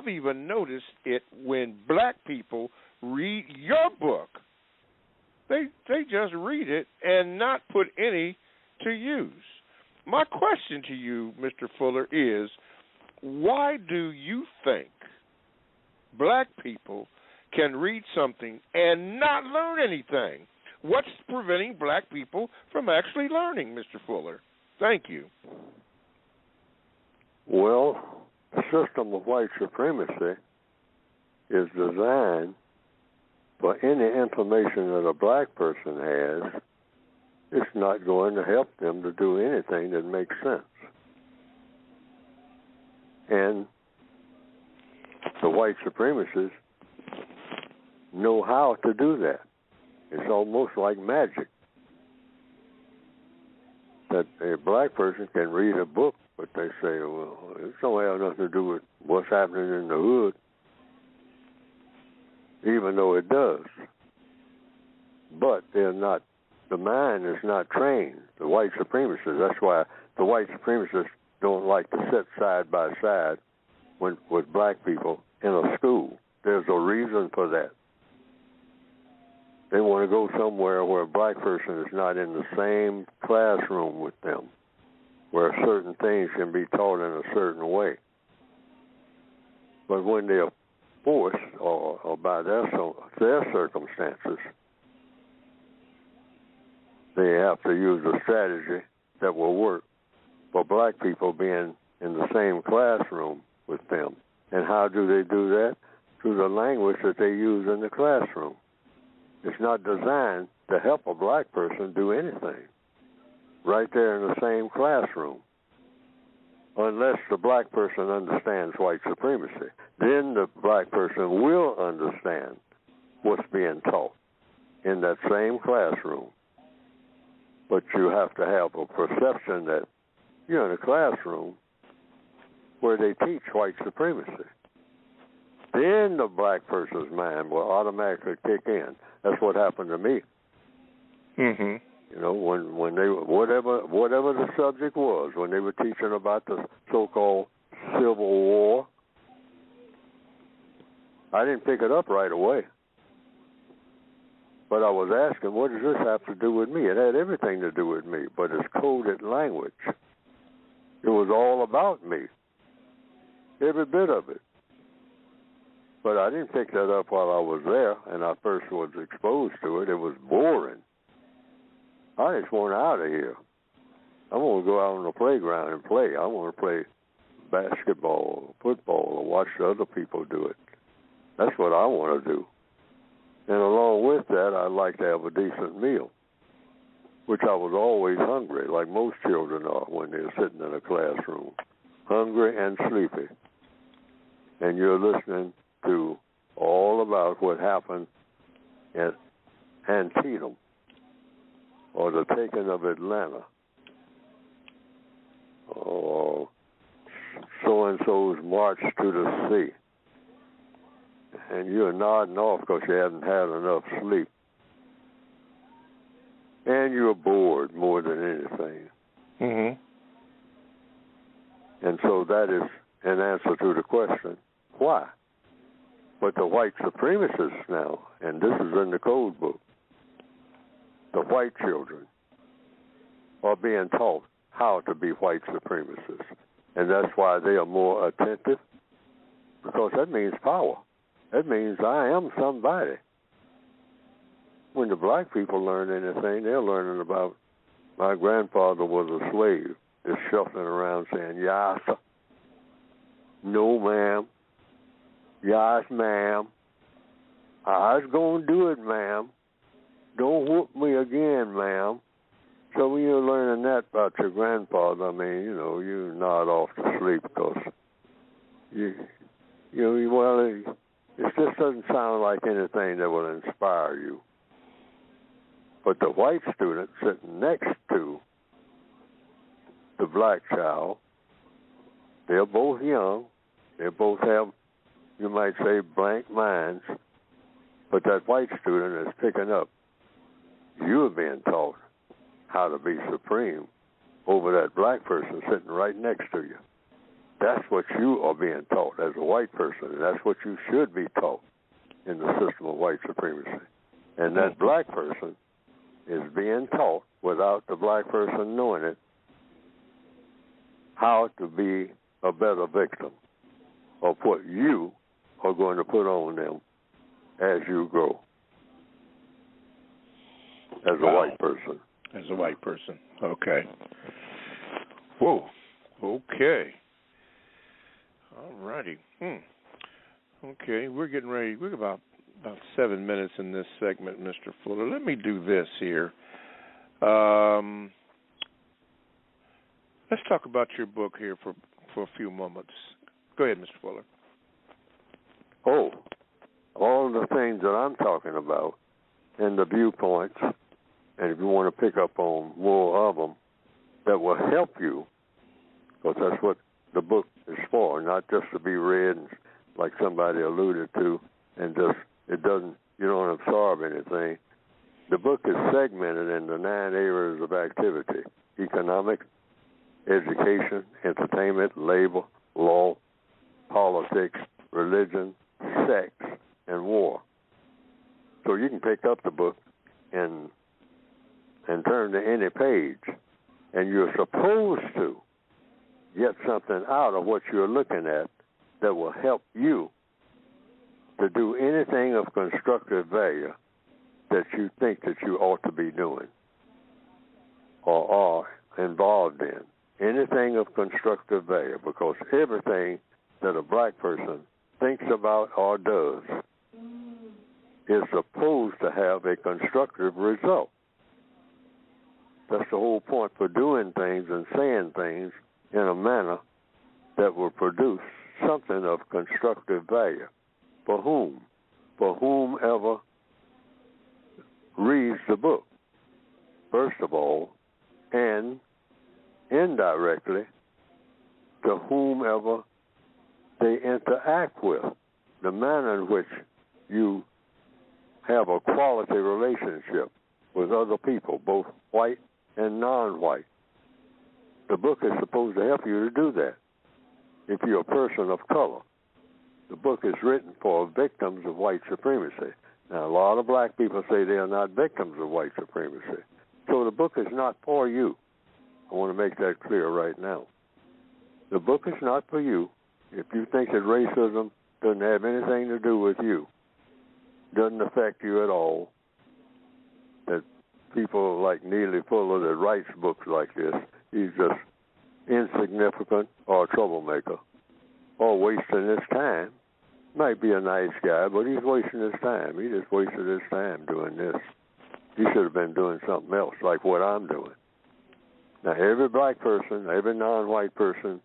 even noticed it when black people read your book. They just read it and not put any to use. My question to you, Mr. Fuller, is why do you think black people can read something and not learn anything? What's preventing black people from actually learning, Mr. Fuller? Thank you. Well, the system of white supremacy is designed for any information that a black person has. It's not going to help them to do anything that makes sense. And the white supremacists know how to do that. It's almost like magic. That a black person can read a book, but they say, well, it don't have nothing to do with what's happening in the hood, even though it does. But they're not, the mind is not trained. The white supremacists, that's why the white supremacists don't like to sit side by side with black people in a school. There's a reason for that. They want to go somewhere where a black person is not in the same classroom with them, where certain things can be taught in a certain way. But when they're forced or by their circumstances, they have to use a strategy that will work for black people being in the same classroom with them. And how do they do that? Through the language that they use in the classroom. It's not designed to help a black person do anything right there in the same classroom, unless the black person understands white supremacy. Then the black person will understand what's being taught in that same classroom. But you have to have a perception that you're in a classroom where they teach white supremacy. Then the black person's mind will automatically kick in. That's what happened to me. Mm-hmm. When they whatever the subject was, when they were teaching about the so-called Civil War, I didn't pick it up right away. But I was asking, what does this have to do with me? It had everything to do with me, but it's coded language. was all about me, every bit of it. But I didn't pick that up while I was there, and I first was exposed to it. It was boring. I just want out of here. I want to go out on the playground and play. I want to play basketball, football, or watch the other people do it. That's what I want to do. And along with that, I'd like to have a decent meal, which I was always hungry, like most children are when they're sitting in a classroom, hungry and sleepy. And you're listening to all about what happened at Antietam, or the taking of Atlanta, or so-and-so's march to the sea. And you're nodding off because you haven't had enough sleep. And you're bored more than anything. Mm-hmm. And so that is an answer to the question, why? But the white supremacists now, and this is in the code book, the white children are being taught how to be white supremacists. And that's why they are more attentive, because that means power. That means I am somebody. When the black people learn anything, they're learning about my grandfather was a slave, just shuffling around saying, yes, no, ma'am, yes, ma'am, I was going to do it, ma'am. Don't whoop me again, ma'am. So when you're learning that about your grandfather, I mean, you nod off to sleep because it just doesn't sound like anything that will inspire you. But the white student sitting next to the black child, they're both young. They both have, you might say, blank minds. But that white student is picking up. You are being taught how to be supreme over that black person sitting right next to you. That's what you are being taught as a white person, and that's what you should be taught in the system of white supremacy. And that black person is being taught, without the black person knowing it, how to be a better victim of what you are going to put on them as you grow as a white person. As a white person. Okay. Whoa. Okay. All righty. Okay, we're getting ready. We're about 7 minutes in this segment, Mr. Fuller. Let me do this here. Let's talk about your book here for a few moments. Go ahead, Mr. Fuller. Oh, all the things that I'm talking about and the viewpoints, and if you want to pick up on more of them, that will help you, because that's what the book is for, not just to be read, like somebody alluded to, and just you don't absorb anything. The book is segmented into 9 areas of activity: economic, education, entertainment, labor, law, politics, religion, sex, and war. So you can pick up the book and turn to any page, and you're supposed to get something out of what you're looking at that will help you to do anything of constructive value that you think that you ought to be doing or are involved in. Anything of constructive value, because everything that a black person thinks about or does is supposed to have a constructive result. That's the whole point for doing things and saying things in a manner that will produce something of constructive value. For whom? For whomever reads the book, first of all, and indirectly to whomever they interact with, the manner in which you have a quality relationship with other people, both white and non-white. The book is supposed to help you to do that. If you're a person of color, the book is written for victims of white supremacy. Now, a lot of black people say they are not victims of white supremacy. So the book is not for you. I want to make that clear right now. The book is not for you. If you think that racism doesn't have anything to do with you, doesn't affect you at all, that people like Neel Fuller that writes books like this, he's just insignificant or a troublemaker or wasting his time. Might be a nice guy, but he's wasting his time. He just wasted his time doing this. He should have been doing something else, like what I'm doing. Now, every black person, every non-white person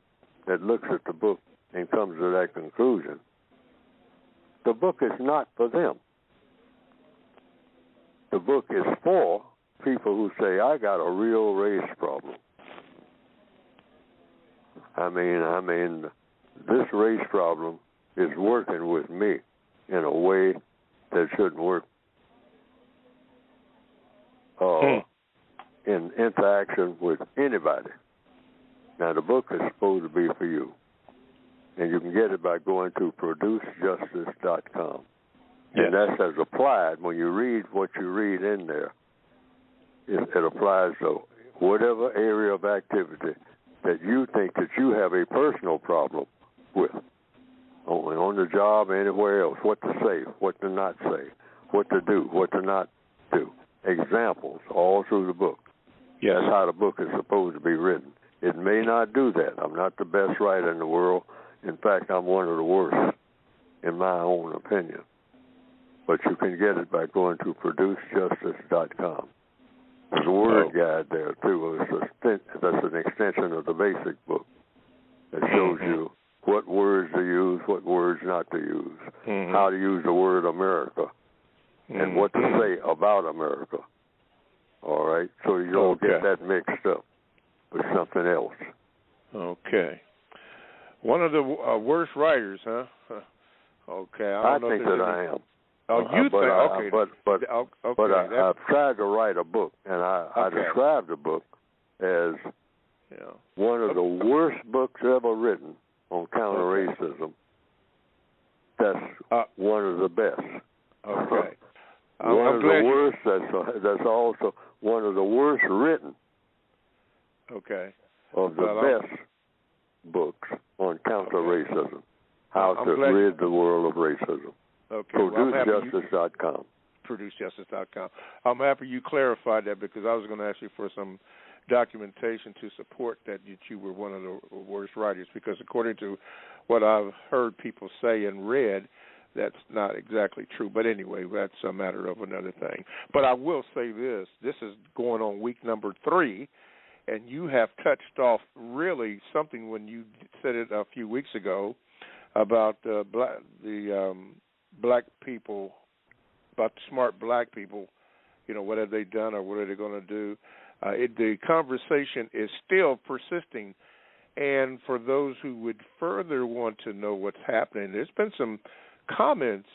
that looks at the book and comes to that conclusion, the book is not for them. The book is for people who say, I got a real race problem. I mean, this race problem is working with me in a way that shouldn't work in interaction with anybody. Now, the book is supposed to be for you, and you can get it by going to producejustice.com. Yes. And that's as applied. When you read what you read in there, it applies to whatever area of activity that you think that you have a personal problem with. On the job, anywhere else, what to say, what to not say, what to do, what to not do. Examples all through the book. Yes. That's how the book is supposed to be written. It may not do that. I'm not the best writer in the world. In fact, I'm one of the worst, in my own opinion. But you can get it by going to producejustice.com. There's a word guide there, too. That's an extension of the basic book that shows you what words to use, what words not to use, how to use the word America, and what to say about America. All right? So you don't get that mixed up with something else. Okay. One of the worst writers, huh? Okay. I think that I am. Oh, you think? Okay. But I've tried to write a book, and I described the book as one of the worst books ever written on counter-racism. That's one of the best. Okay. One of the worst, that's also one of the worst written of the best books on counter-racism. How to rid the world of racism. Okay. ProduceJustice.com. ProduceJustice.com. I'm happy you clarified that because I was going to ask you for some documentation to support that you were one of the worst writers, because according to what I've heard people say and read, that's not exactly true. But anyway, that's a matter of another thing. But I will say this. This is going on week number 3, and you have touched off really something when you said it a few weeks ago about black people, about the smart black people, what have they done or what are they going to do? The conversation is still persisting. And for those who would further want to know what's happening, there's been some comments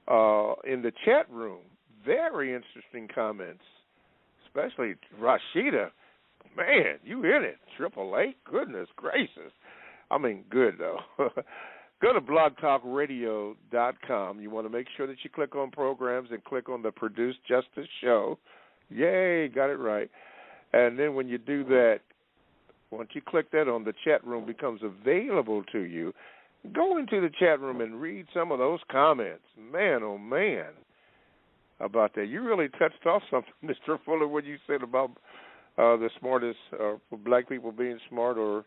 in the chat room, very interesting comments, especially Rashida. Man, you in it, 888, goodness gracious. I mean, good, though. Go to blogtalkradio.com. You want to make sure that you click on programs and click on the Produce Justice Show. Yay, got it right. And then when you do that, once you click that on, the chat room becomes available to you. Go into the chat room and read some of those comments. Man, oh, man, about that. You really touched off something, Mr. Fuller, when you said about the smartest, for black people being smart, or,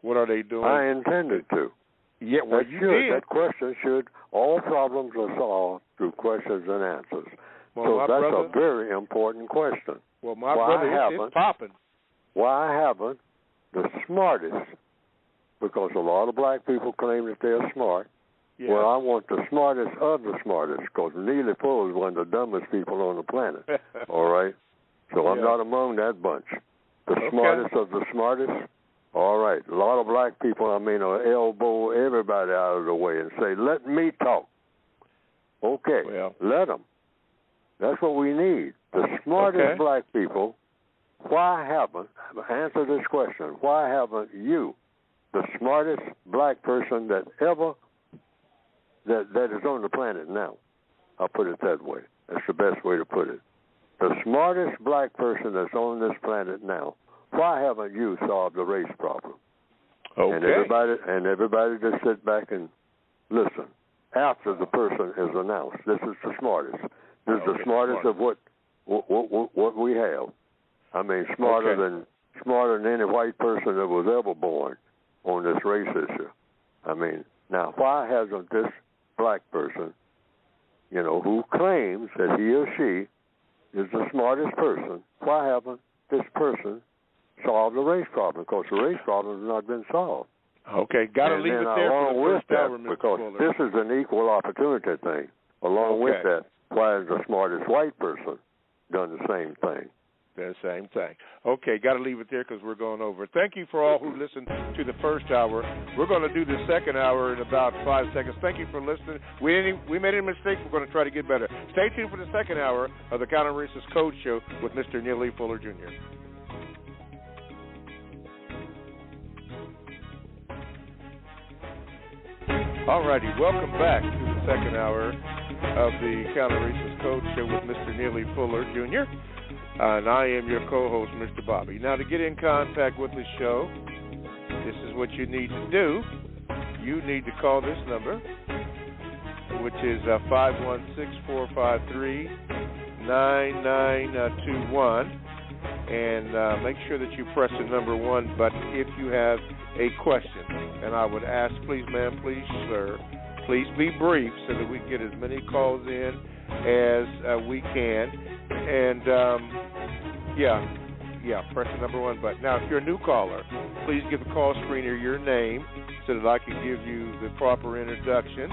what are they doing? I intended to. Yeah, well, you did. That question should, all problems are solved through questions and answers. Well, so that's a very important question. Well, my brother, it's popping. Why haven't the smartest, because a lot of black people claim that they're smart. Yeah. Well, I want the smartest of the smartest, because Neel Fuller is one of the dumbest people on the planet. All right? So I'm not among that bunch. The smartest of the smartest. All right. A lot of black people, elbow everybody out of the way and say, let me talk. Okay. Well, let them. That's what we need. The smartest black people, answer this question, why haven't you, the smartest black person that is on the planet now, I'll put it that way. That's the best way to put it. The smartest black person that's on this planet now, why haven't you solved the race problem? Okay. And everybody just sit back and listen after the person is announced. This is the smartest. This is the smartest of what we have. I mean, smarter than any white person that was ever born on this race issue. I mean, now why hasn't this black person, who claims that he or she is the smartest person, why haven't this person solved the race problem? Because the race problem has not been solved. Okay, got to leave it there for the first hour, Mr. Because Fuller. this is an equal opportunity thing. Along with that, why has the smartest white person done the same thing? The same thing. Okay, got to leave it there because we're going over. Thank you for all who listened to the first hour. We're going to do the second hour in about 5 seconds. Thank you for listening. We made a mistake. We're going to try to get better. Stay tuned for the second hour of the Counter Racist Code Show with Mr. Neel Fuller Jr. All righty, welcome back to the second hour of the Counter Racist Code Show with Mr. Neel Fuller Jr. And I am your co-host, Mr. Bobby. Now, to get in contact with the show, this is what you need to do. You need to call this number, which is 516-453-9921. And make sure that you press the number 1 button if you have a question. And I would ask, please, ma'am, please, sir, please be brief so that we can get as many calls in as we can. And, press the number 1 button. Now, if you're a new caller, please give the call screener your name so that I can give you the proper introduction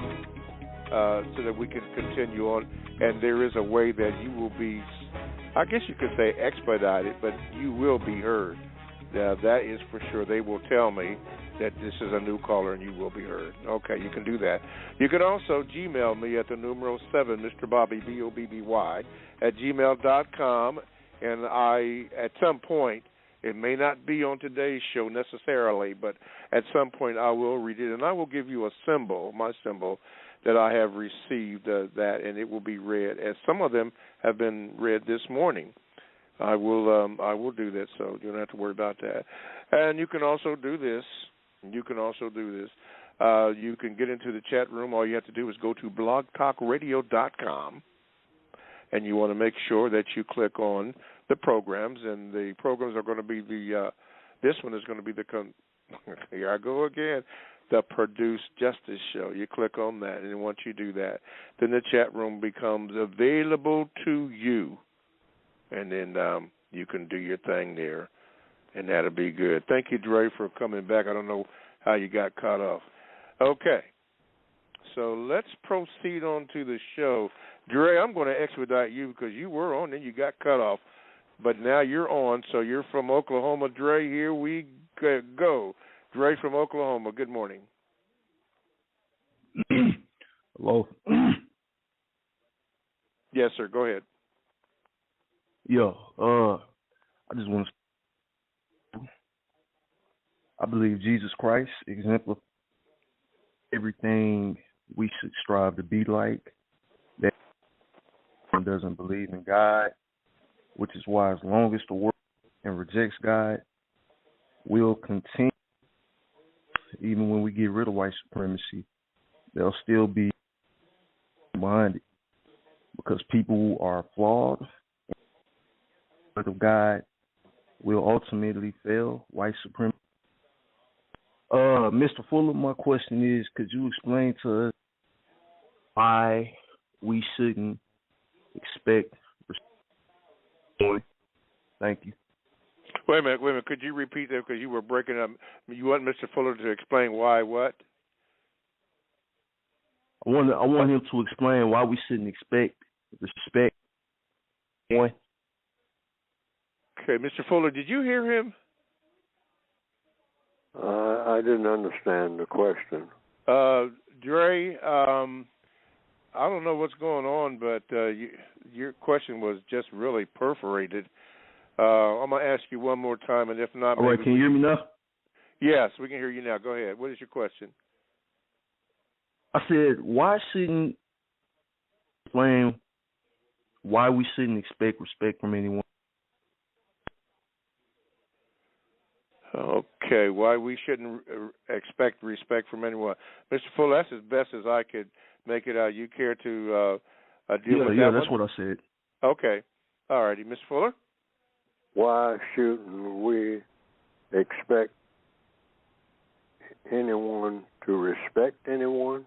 so that we can continue on. And there is a way that you will be, I guess you could say expedited, but you will be heard. That is for sure. They will tell me that this is a new caller and you will be heard. Okay, you can do that. You can also Gmail me at the numero 7, Mr. Bobby, BOBBY, at gmail.com. And at some point, it may not be on today's show necessarily, but at some point I will read it, and I will give you a symbol, my symbol, that I have received that, and it will be read. As some of them have been read this morning. I will do that, so you don't have to worry about that. And you can also do this. You can get into the chat room. All you have to do is go to blogtalkradio.com, and you want to make sure that you click on the programs, and the programs are going to be this one is going to be here I go again, the Produced Justice Show. You click on that, and once you do that, then the chat room becomes available to you. And then you can do your thing there, and that'll be good. Thank you, Dre, for coming back. I don't know how you got cut off. Okay, so let's proceed on to the show. Dre, I'm going to expedite you because you were on and you got cut off, but now you're on, so you're from Oklahoma. Dre, here we go. Dre from Oklahoma, good morning. Hello. Yes, sir, go ahead. Yo, I just want to. I believe Jesus Christ exemplifies everything we should strive to be like. That doesn't believe in God, which is why as long as the world and rejects God, we'll continue. Even when we get rid of white supremacy, they'll still be behind it because people who are flawed of God will ultimately fail white supremacy. Mr. Fuller, my question is, could you explain to us why we shouldn't expect respect? Thank you. Wait a minute. Could you repeat that because you were breaking up? You want Mr. Fuller to explain why what? I want him to explain why we shouldn't expect respect. One. Okay, Mr. Fuller, did you hear him? I didn't understand the question. Dre, I don't know what's going on, but your question was just really perforated. I'm going to ask you one more time, and if not... All right, can you hear me now? Yes, we can hear you now. Go ahead. What is your question? I said, why we shouldn't expect respect from anyone? Okay, why we shouldn't expect respect from anyone. Mr. Fuller, that's as best as I could make it out. You care to deal with that? Yeah, that's what I said. Okay. All righty. Mr. Fuller? Why shouldn't we expect anyone to respect anyone?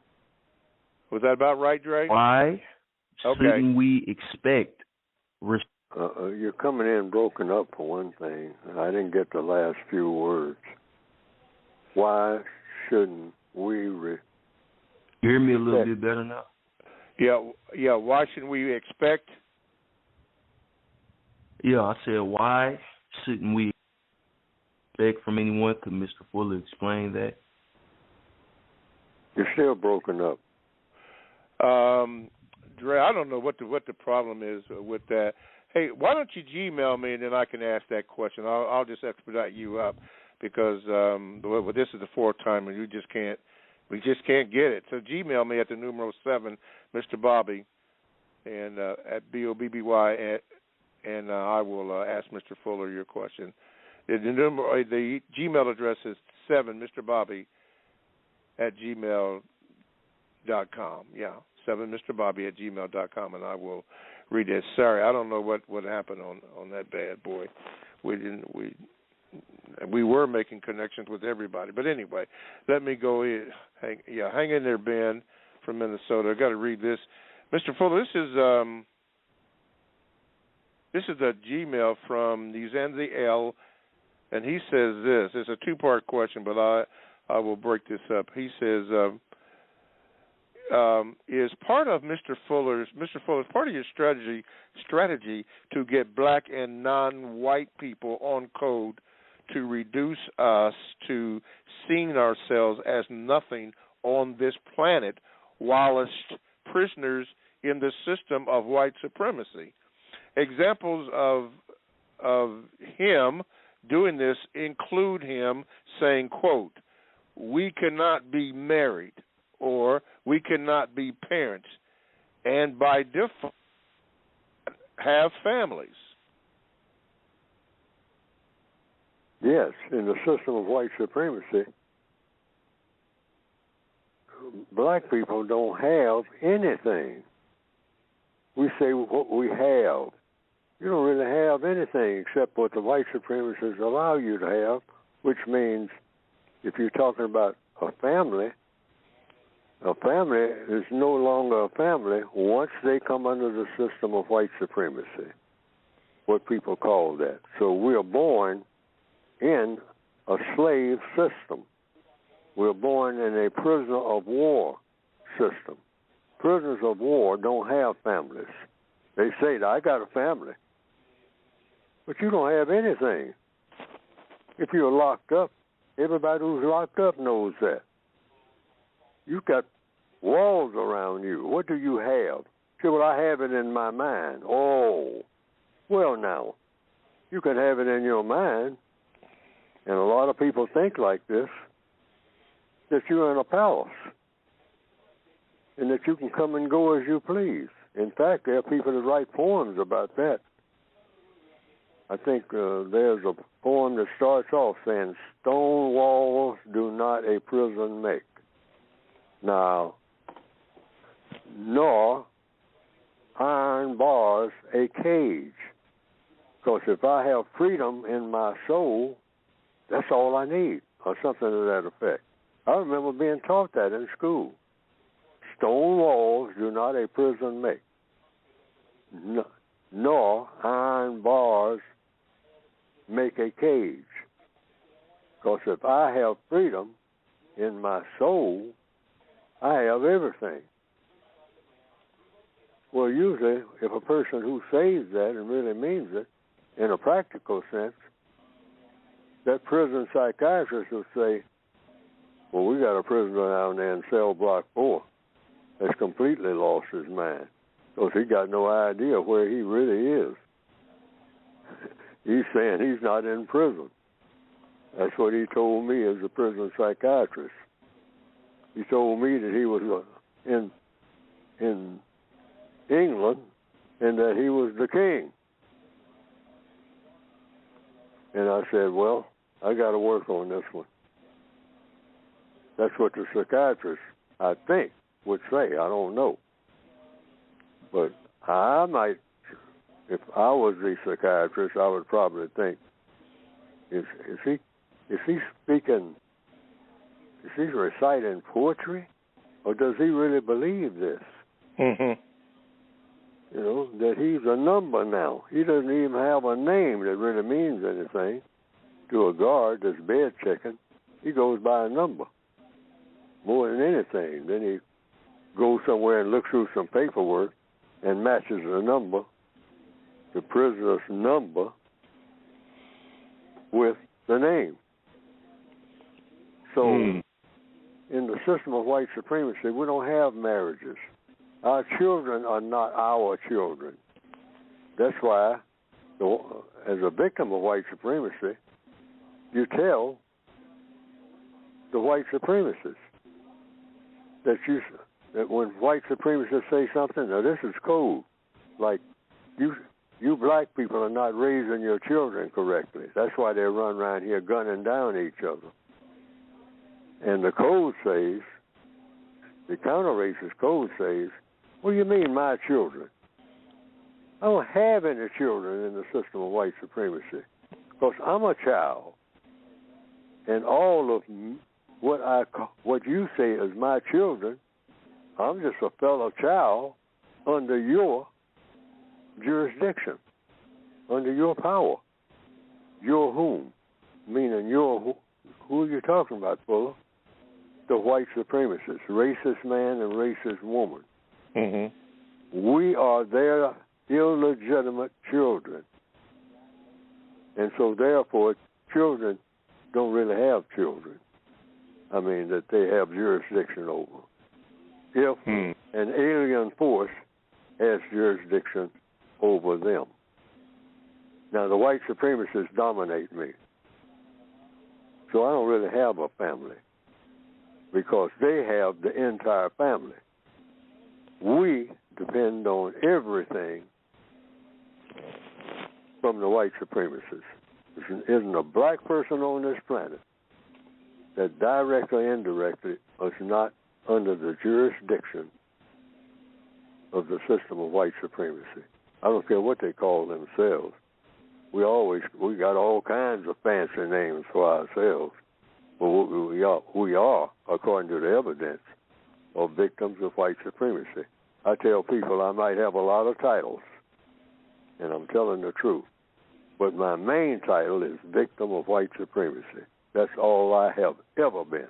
Was that about right, Dre? Why shouldn't we expect respect? You're coming in broken up for one thing. I didn't get the last few words. Why shouldn't we You hear me a little bit better now? Yeah. Why shouldn't we expect? Yeah, I said, why shouldn't we expect from anyone? Could Mr. Fuller explain that? You're still broken up. Dre, I don't know what the problem is with that. Hey, why don't you Gmail me and then I can ask that question. I'll just expedite you up because this is the fourth time and we just can't get it. So Gmail me at the numero 7, Mr. Bobby, and at BOBBY, and I will ask Mr. Fuller your question. The Gmail address is 7, Mr. Bobby, at gmail.com. Yeah, 7, Mr. Bobby at gmail.com, and I will read it. Sorry, I don't know what happened on that bad boy. We were making connections with everybody, but anyway, let me go in. Hang in there, Ben from Minnesota. I got to read this, Mr. Fuller. This is a Gmail from Nizanzi L, and he says this. It's a two-part question, but I will break this up. He says, is part of Mr. Fuller's part of your strategy to get black and non-white people on code to reduce us to seeing ourselves as nothing on this planet, whilst prisoners in the system of white supremacy. Examples of him doing this include him saying, quote, "We cannot be married," or "we cannot be parents, and by default have families." Yes, in the system of white supremacy, black people don't have anything. We say what we have. You don't really have anything except what the white supremacists allow you to have, which means if you're talking about a family is no longer a family once they come under the system of white supremacy, what people call that. So we are born in a slave system. We're born in a prisoner of war system. Prisoners of war don't have families. They say that I got a family, but you don't have anything. If you're locked up, everybody who's locked up knows that. You've got walls around you. What do you have? Say, well, I have it in my mind. Oh, well, now, you can have it in your mind, and a lot of people think like this, that you're in a palace and that you can come and go as you please. In fact, there are people that write poems about that. I think there's a poem that starts off saying, "Stone walls do not a prison make." Now, nor iron bars a cage. Because if I have freedom in my soul, that's all I need, or something to that effect. I remember being taught that in school. Stone walls do not a prison make, nor iron bars make a cage. Because if I have freedom in my soul, I have everything. Well, usually, if a person who says that and really means it, in a practical sense, that prison psychiatrist will say, well, we got a prisoner down there in cell block 4 that's completely lost his mind because he got no idea where he really is. He's saying he's not in prison. That's what he told me as a prison psychiatrist. He told me that he was in England and that he was the king. And I said, well, I got to work on this one. That's what the psychiatrist, I think, would say. I don't know. But I might, if I was the psychiatrist, I would probably think, is he speaking, is he reciting poetry, or does he really believe this? Mm-hmm. You know, that he's a number now. He doesn't even have a name that really means anything to a guard that's bed checking. He goes by a number more than anything. Then he goes somewhere and looks through some paperwork and matches the number, the prisoner's number, with the name. So in the system of white supremacy, we don't have marriages. Our children are not our children. That's why, as a victim of white supremacy, you tell the white supremacists that when white supremacists say something, now this is code. Like, you black people are not raising your children correctly. That's why they run around here gunning down each other. And the code says, the counter-racist code says, what do you mean, my children? I don't have any children in the system of white supremacy because I'm a child. And all of what you say is my children, I'm just a fellow child under your jurisdiction, under your power. Your whom? Meaning who are you talking about, Fuller? The white supremacists, racist man and racist woman. Mm-hmm. We are their illegitimate children. And so therefore, children don't really have children. I mean, that they have jurisdiction over. If an alien force has jurisdiction over them. Now, the white supremacists dominate me. So I don't really have a family because they have the entire family. We depend on everything from the white supremacists. There isn't a black person on this planet that directly or indirectly is not under the jurisdiction of the system of white supremacy. I don't care what they call themselves. We got all kinds of fancy names for ourselves. But we are, according to the evidence, of victims of white supremacy. I tell people I might have a lot of titles, and I'm telling the truth. But my main title is victim of white supremacy. That's all I have ever been.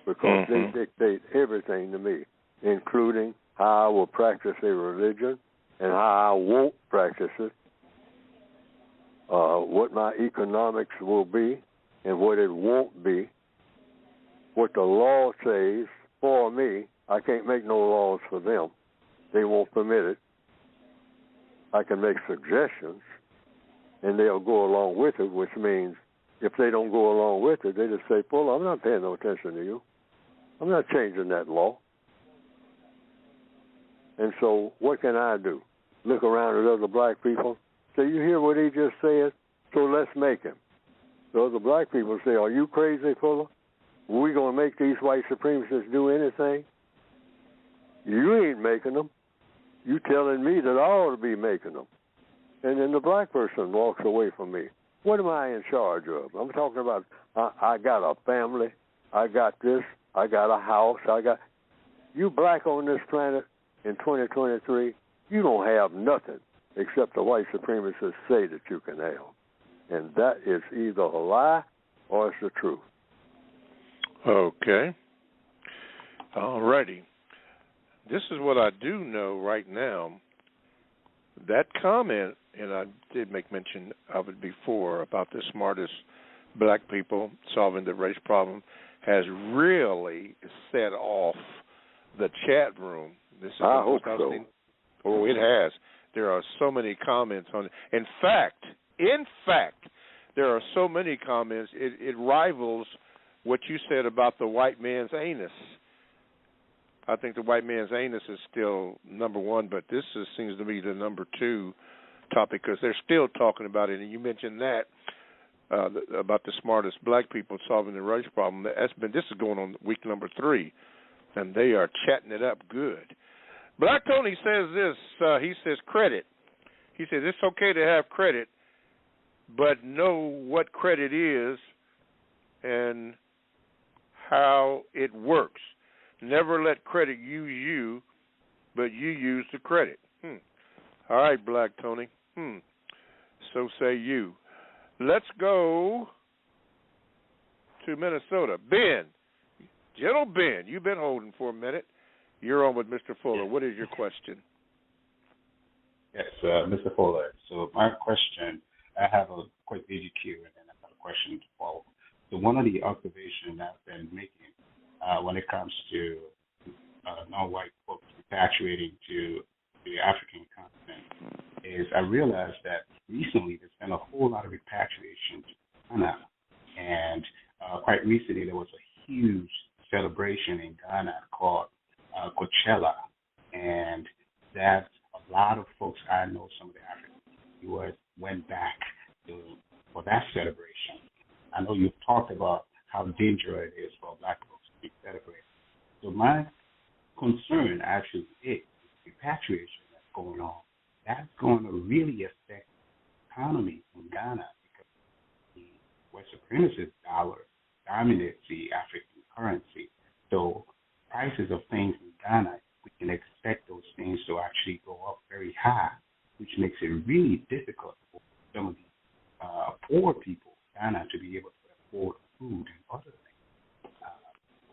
Because they dictate everything to me, including how I will practice a religion and how I won't practice it, what my economics will be and what it won't be, what the law says for me. I can't make no laws for them. They won't permit it. I can make suggestions, and they'll go along with it, which means if they don't go along with it, they just say, "Well, I'm not paying no attention to you. I'm not changing that law." And so what can I do? Look around at other black people, say, "You hear what he just said? So let's make him." So other black people say, "Are you crazy, Fuller? Are we going to make these white supremacists do anything? You ain't making them. You telling me that I ought to be making them." And then the black person walks away from me. What am I in charge of? I'm talking about I got a family. I got this. I got a house. You black on this planet in 2023, you don't have nothing except the white supremacists say that you can have. And that is either a lie or it's the truth. Okay. All righty. This is what I do know right now. That comment, and I did make mention of it before, about the smartest black people solving the race problem, has really set off the chat room. This is I hope so. Oh, it has. There are so many comments on it. In fact, there are so many comments, it rivals what you said about the white man's anus. I think the white man's anus is still number one, but this seems to be the number two topic because they're still talking about it. And you mentioned that about the smartest black people solving the race problem. This is going on week number 3, and they are chatting it up good. Black Tony says this. He says credit. He says it's okay to have credit, but know what credit is and how it works. Never let credit use you, but you use the credit. All right, Black Tony. So say you. Let's go to Minnesota. Ben. Gentle Ben, you've been holding for a minute. You're on with Mr. Fuller. What is your question? Yes, Mr. Fuller. So my question, I have a quick VGQ and then I have a question to follow. So one of the observations I've been making when it comes to non-white folks repatriating to the African continent is I realized that recently there's been a whole lot of repatriation to Ghana. And quite recently there was a huge celebration in Ghana called Coachella. And that's a lot of folks I know, some of the Africans who went back for that celebration. I know you've talked about how dangerous it is for black folks to be celebrated. So my concern actually is repatriation that's going on. That's going to really affect the economy in Ghana because the white supremacist dollar dominates the African currency. So prices of things in Ghana, we can expect those things to actually go up very high, which makes it really difficult for some of the poor people in Ghana to be able to afford food and other things.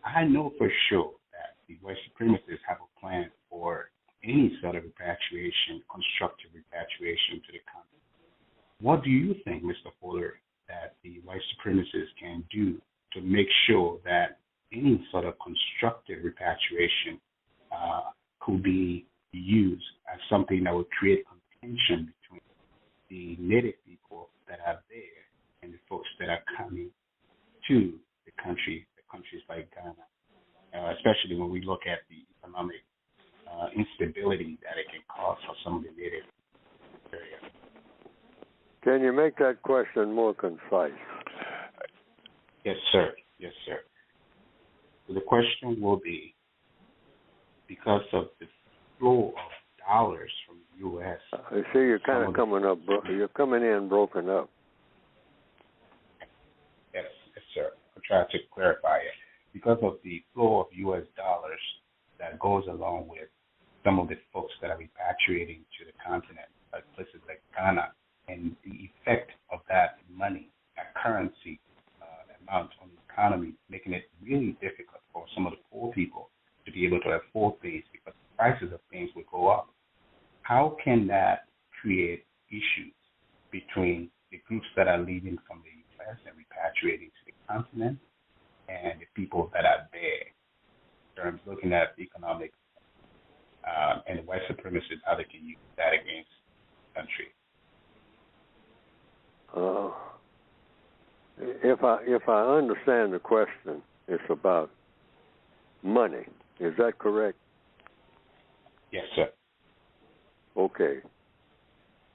I know for sure that the white supremacists have a plan for any sort of repatriation, constructive repatriation to the continent. What do you think, Mr. Fuller, that the white supremacists can do to make sure that any sort of constructive repatriation could be used as something that would create contention between the native people that are there and the folks that are coming to the countries like Ghana, especially when we look at the economic instability that it can cause for some of the native areas. Can you make that question more concise? Yes, sir. Yes, sir. So the question will be, because of the flow of dollars from the U.S. I see you're kind of coming up. You're coming in broken up. Yes, sir. I'll try to clarify it. Because of the flow of U.S. dollars that goes along with some of the folks that are repatriating to the continent, like places like Ghana, and the effect of that money, that currency amount on the economy, making it really difficult for some of the poor people to be able to afford things because the prices of things will go up. How can that create issues between the groups that are leaving from the U.S. and repatriating to the continent and the people that are there, in terms of looking at economic and white supremacists, how they can use that against the country? If I understand the question, it's about money. Is that correct? Yes, sir. Okay.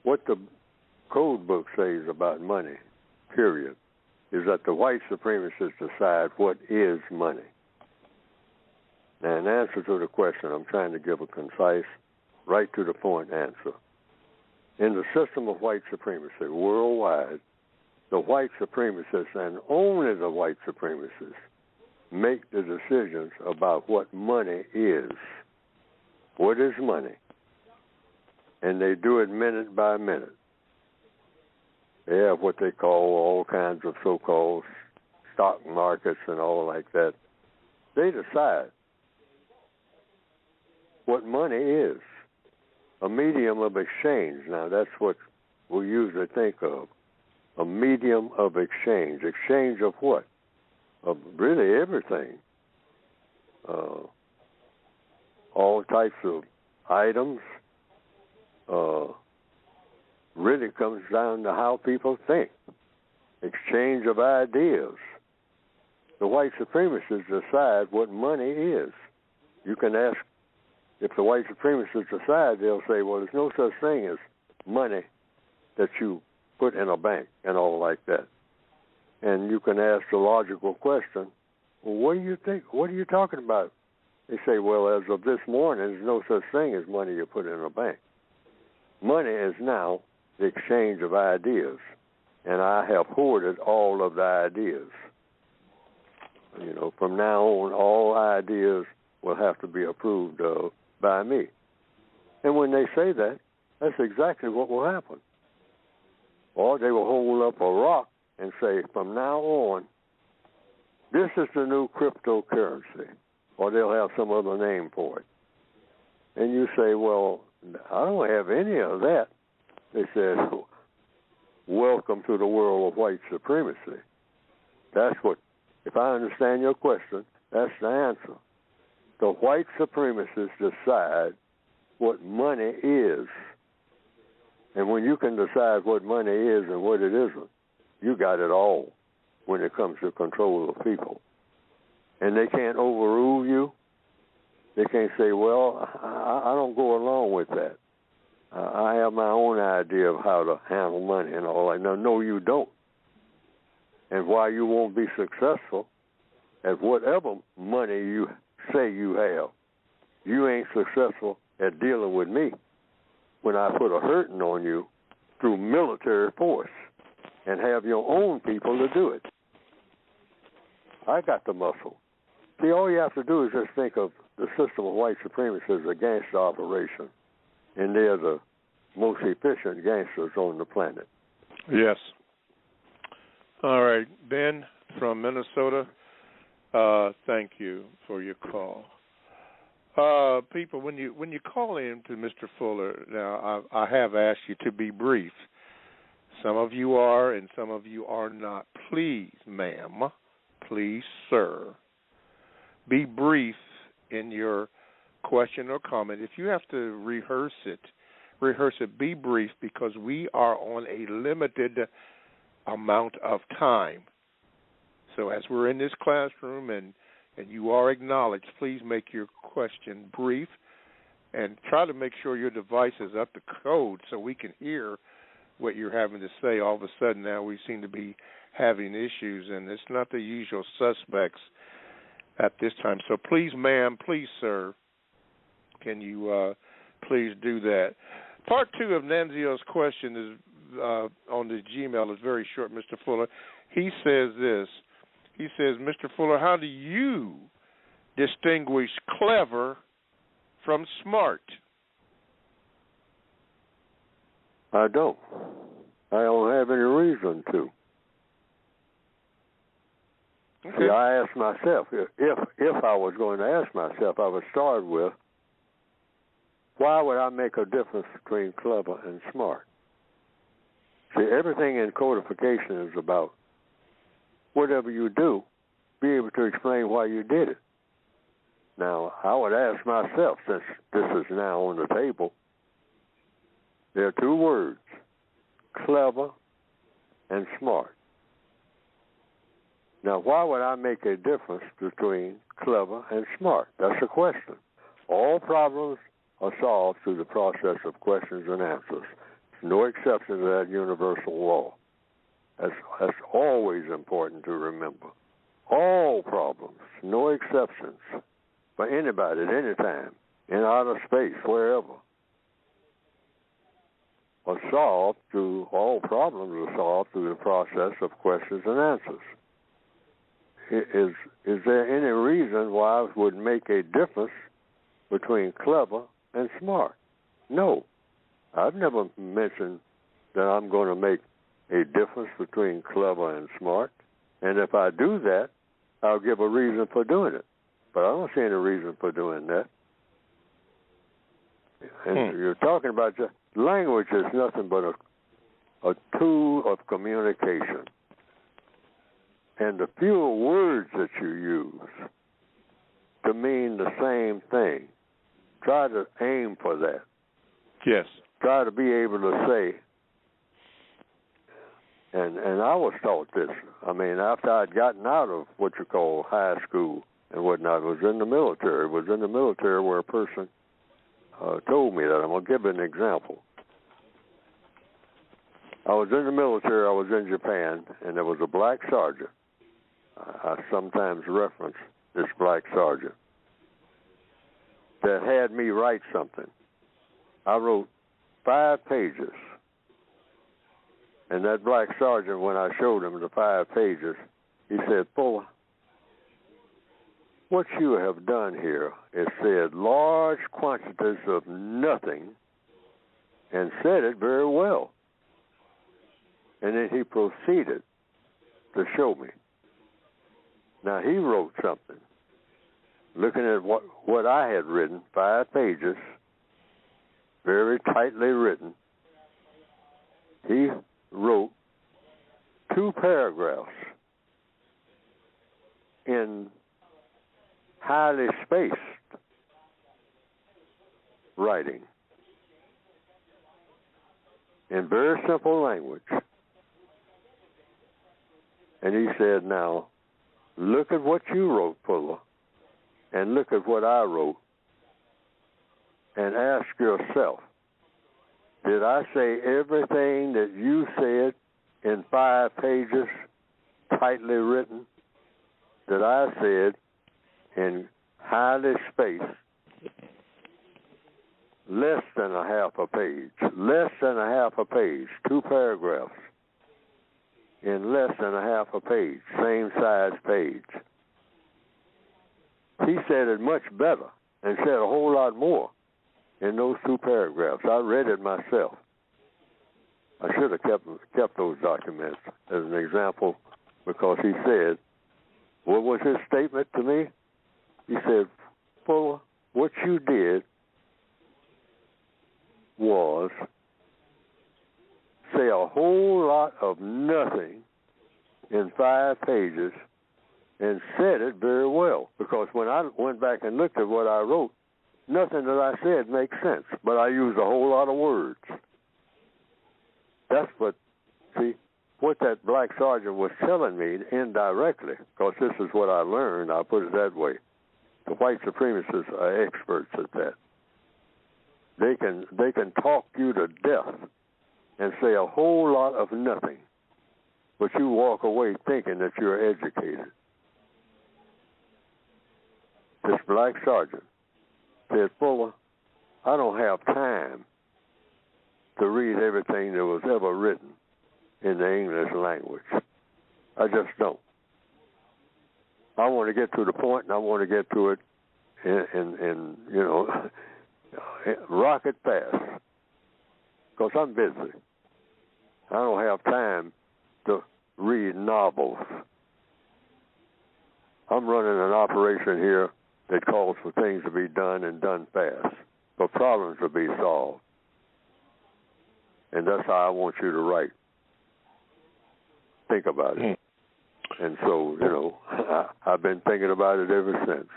What the code book says about money, period, is that the white supremacists decide what is money. Now, in answer to the question, I'm trying to give a concise, right to the point answer. In the system of white supremacy worldwide, the white supremacists and only the white supremacists make the decisions about what money is. What is money? And they do it minute by minute. They have what they call all kinds of so-called stock markets and all like that. They decide what money is. A medium of exchange. Now, that's what we usually think of. A medium of exchange. Exchange of what? Of really everything. All types of items. Really comes down to how people think. Exchange of ideas. The white supremacists decide what money is. You can ask, if the white supremacists decide, they'll say, well, there's no such thing as money that you put in a bank and all like that. And you can ask the logical question, well, what do you think? What are you talking about? They say, well, as of this morning, there's no such thing as money you put in a bank. Money is now the exchange of ideas, and I have hoarded all of the ideas. You know, from now on, all ideas will have to be approved of by me. And when they say that, that's exactly what will happen. Or they will hold up a rock and say, from now on, this is the new cryptocurrency. Or they'll have some other name for it. And you say, well, I don't have any of that. They said, welcome to the world of white supremacy. That's what, if I understand your question, that's the answer. The white supremacists decide what money is. And when you can decide what money is and what it isn't, you got it all when it comes to control of people. And they can't overrule you. They can't say, well, I don't go along with that. I have my own idea of how to handle money and all that. No, you don't. And why you won't be successful at whatever money you say you have, you ain't successful at dealing with me when I put a hurting on you through military force and have your own people to do it. I got the muscle. See, all you have to do is just think of the system of white supremacy as a gangster operation, and they're the most efficient gangsters on the planet. Yes. All right, Ben from Minnesota, thank you for your call. People, when you call in to Mr. Fuller, now I have asked you to be brief. Some of you are and some of you are not. Please, ma'am, please, sir, be brief in your question or comment. If you have to rehearse it, be brief, because we are on a limited amount of time. So as we're in this classroom and you are acknowledged, please make your question brief and try to make sure your device is up to code so we can hear what you're having to say. All of a sudden now we seem to be having issues, and it's not the usual suspects at this time. So please, ma'am, please, sir, can you please do that? Part 2 of Nanzio's question is on the Gmail is very short, Mr. Fuller. He says this. He says, Mr. Fuller, how do you distinguish clever from smart? I don't. I don't have any reason to. Okay. See, I asked myself, if I was going to ask myself, I would start with, why would I make a difference between clever and smart? See, everything in codification is about whatever you do, be able to explain why you did it. Now, I would ask myself, since this is now on the table, there are 2 words, clever and smart. Now, why would I make a difference between clever and smart? That's a question. All problems are solved through the process of questions and answers. No exception to that universal law. That's always important to remember. All problems, no exceptions, for anybody at any time, in outer space, wherever, are solved through, all problems are solved through the process of questions and answers. Is there any reason why it would make a difference between clever and smart? No. I've never mentioned that I'm going to make a difference between clever and smart. And if I do that, I'll give a reason for doing it. But I don't see any reason for doing that. And you're talking about just language is nothing but a tool of communication. And the fewer words that you use to mean the same thing, try to aim for that. Yes. Try to be able to say, and I was taught this. I mean, after I'd gotten out of what you call high school and whatnot, was in the military. It was in the military where a person told me that. I'm going to give an example. I was in the military. I was in Japan, and there was a black sergeant. I sometimes reference this black sergeant that had me write something. I wrote 5 pages. And that black sergeant, when I showed him the 5 pages, he said, Fuller, what you have done here is said large quantities of nothing and said it very well. And then he proceeded to show me. Now, he wrote something, looking at what I had written, 5 pages, very tightly written. He wrote 2 paragraphs in highly spaced writing in very simple language. And he said, now, look at what you wrote, Fuller, and look at what I wrote, and ask yourself, did I say everything that you said in 5 pages, tightly written, that I said in highly spaced, less than a half a page, 2 paragraphs in less than a half a page, same size page? He said it much better and said a whole lot more in those 2 paragraphs. I read it myself. I should have kept those documents as an example, because he said, what was his statement to me? He said, Fuller, what you did was say a whole lot of nothing in 5 pages and said it very well. Because when I went back and looked at what I wrote, nothing that I said makes sense, but I used a whole lot of words. That's what that black sergeant was telling me indirectly, because this is what I learned. I'll put it that way. The white supremacists are experts at that. They can talk you to death and say a whole lot of nothing, but you walk away thinking that you're educated. This black sergeant said, Fuller, I don't have time to read everything that was ever written in the English language. I just don't. I want to get to the point, and I want to get to it in rocket fast, because I'm busy. I don't have time to read novels. I'm running an operation here that calls for things to be done and done fast, for problems to be solved. And that's how I want you to write. Think about it. And so, I've been thinking about it ever since.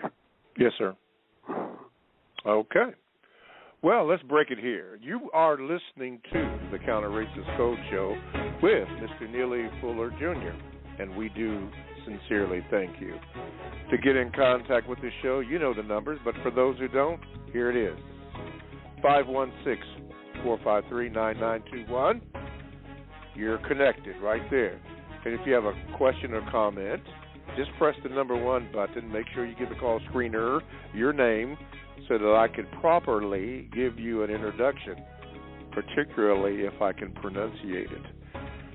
Yes, sir. Okay. Well, let's break it here. You are listening to the Counter Racist Code Show with Mr. Neel Fuller, Jr., and we do sincerely thank you. To get in contact with the show, you know the numbers, but for those who don't, here it is. 516-453-9921. You're connected right there. And if you have a question or comment, just press the number 1 button. Make sure you give the call screener your name so that I can properly give you an introduction, particularly if I can pronunciate it.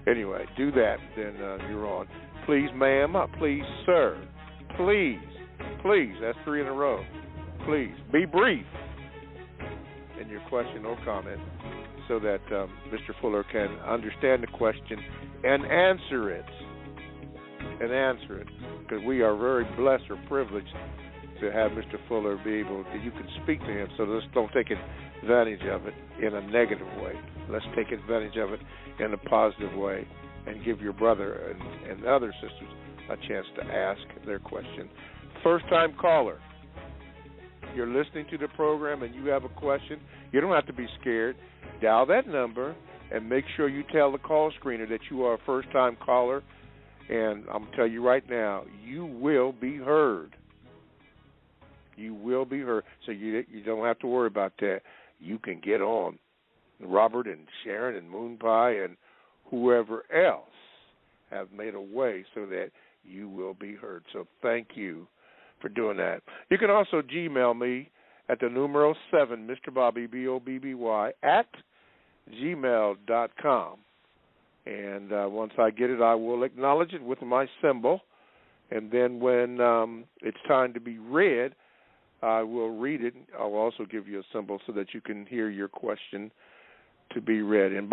Anyway, do that, then you're on. Please, ma'am. Please, sir. Please. That's 3 in a row. Please, be brief in your question or comment so that Mr. Fuller can understand the question and answer it. Because we are very blessed or privileged to have Mr. Fuller be able to, you can speak to him, so let's don't take advantage of it in a negative way. Let's take advantage of it in a positive way and give your brother and other sisters a chance to ask their question. First-time caller, you're listening to the program and you have a question, you don't have to be scared. Dial that number and make sure you tell the call screener that you are a first-time caller, and I'm going to tell you right now, you will be heard. You will be heard, so you don't have to worry about that. You can get on. Robert and Sharon and Moon Pie and whoever else have made a way so that you will be heard. So thank you for doing that. You can also Gmail me at the numero 7, Mr. Bobby, BOBBY, at gmail.com. And once I get it, I will acknowledge it with my symbol. And then when it's time to be read, I will read it. I'll also give you a symbol so that you can hear your question to be read. And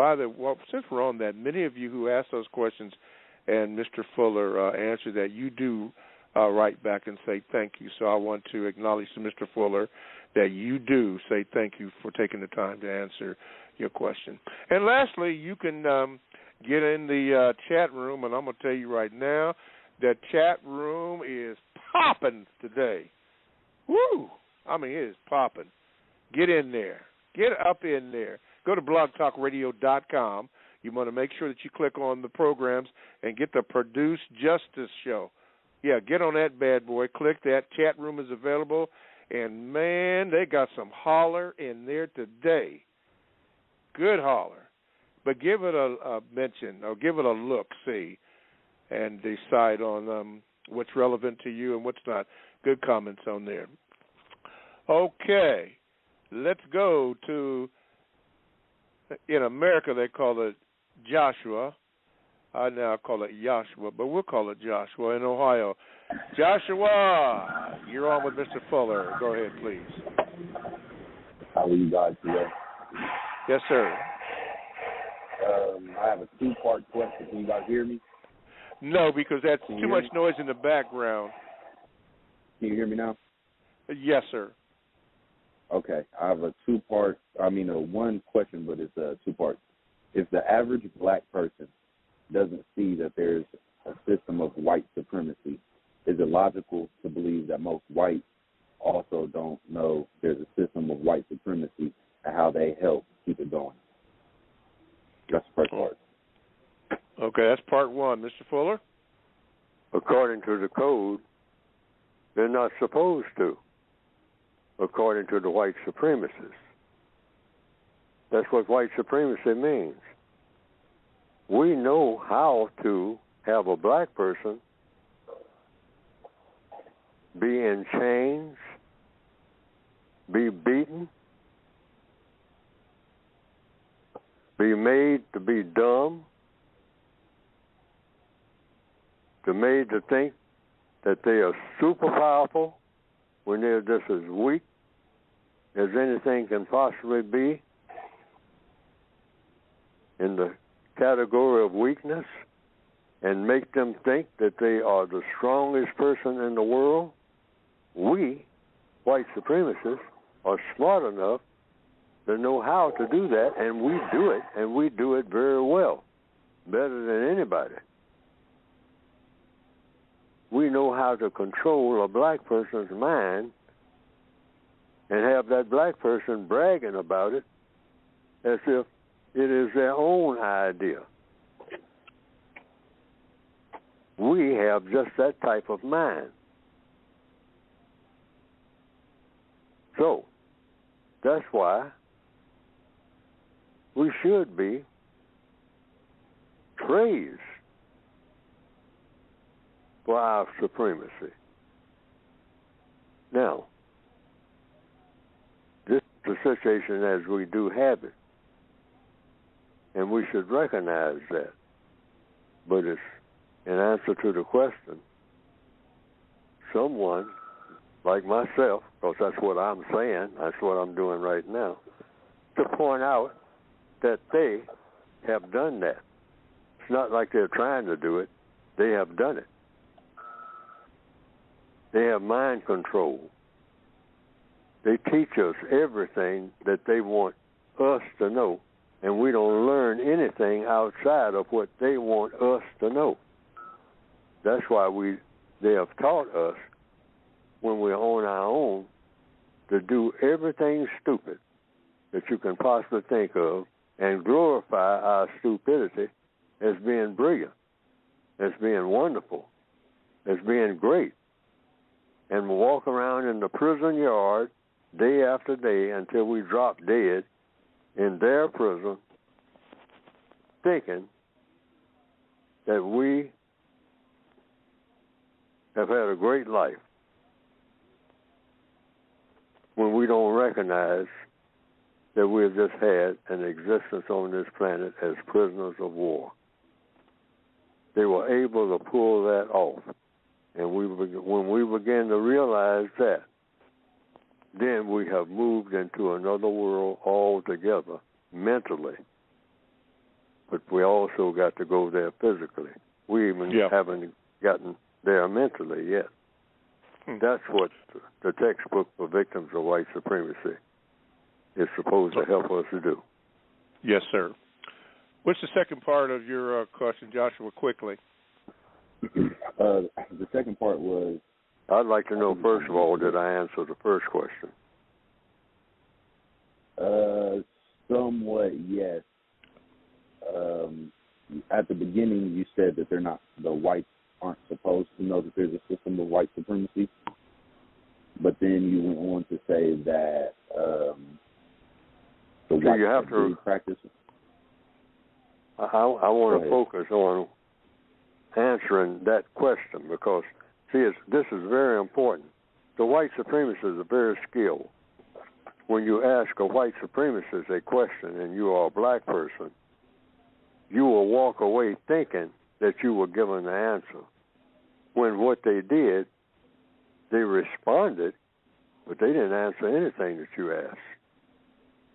since we're on that, many of you who asked those questions and Mr. Fuller answered that, you do write back and say thank you. So I want to acknowledge to Mr. Fuller that you do say thank you for taking the time to answer your question. And lastly, you can get in the chat room, and I'm going to tell you right now, the chat room is popping today. Woo! I mean, it is popping. Get in there. Get up in there. Go to blogtalkradio.com. You want to make sure that you click on the programs and get the Produce Justice show. Yeah, get on that bad boy. Click that. Chat room is available. And, man, they got some holler in there today. Good holler. But give it a mention or give it a look, see, and decide on what's relevant to you and what's not. Good comments on there. Okay, let's go to, in America they call it Joshua. I now call it Joshua, but we'll call it Joshua in Ohio. Joshua, you're on with Mr. Fuller. Go ahead, please. How are you guys today? Yes, sir. I have a two-part question. Can you guys hear me? No, because that's too much noise in the background. Can you hear me now? Yes, sir. Okay. I have a one question, but it's a two-part. If the average black person doesn't see that there's a system of white supremacy, is it logical to believe that most whites also don't know there's a system of white supremacy and how they help keep it going? That's the first part. Okay, that's part one. Mr. Fuller? According to the code, they're not supposed to, according to the white supremacists. That's what white supremacy means. We know how to have a black person be in chains, be beaten, be made to be dumb, to made to think that they are super powerful when they're just as weak as anything can possibly be in the category of weakness, and make them think that they are the strongest person in the world. We, white supremacists, are smart enough to know how to do that, and we do it, and we do it very well, better than anybody. We know how to control a black person's mind and have that black person bragging about it as if it is their own idea. We have just that type of mind. So, that's why we should be praised for our supremacy. Now, this is the situation as we do have it, and we should recognize that. But it's in answer to the question, someone like myself, because that's what I'm saying, that's what I'm doing right now, to point out that they have done that. It's not like they're trying to do it. They have done it. They have mind control. They teach us everything that they want us to know, and we don't learn anything outside of what they want us to know. That's why they have taught us, when we're on our own, to do everything stupid that you can possibly think of and glorify our stupidity as being brilliant, as being wonderful, as being great. And we'll walk around in the prison yard day after day until we drop dead in their prison, thinking that we have had a great life when we don't recognize that we have just had an existence on this planet as prisoners of war. They were able to pull that off. And when we begin to realize that, then we have moved into another world altogether, mentally. But we also got to go there physically. We even haven't gotten there mentally yet. That's what the textbook for victims of white supremacy is supposed to help us to do. Yes, sir. What's the second part of your question, Joshua, quickly? The second part was... I'd like to know, first of all, did I answer the first question? Somewhat, yes. At the beginning, you said that the whites aren't supposed to know that there's a system of white supremacy. But then you went on to say that the whites have to practice. I want to focus on answering that question because, see, this is very important. The white supremacists are very skilled. When you ask a white supremacist a question and you are a black person, you will walk away thinking that you were given the answer. When what they did, they responded, but they didn't answer anything that you asked.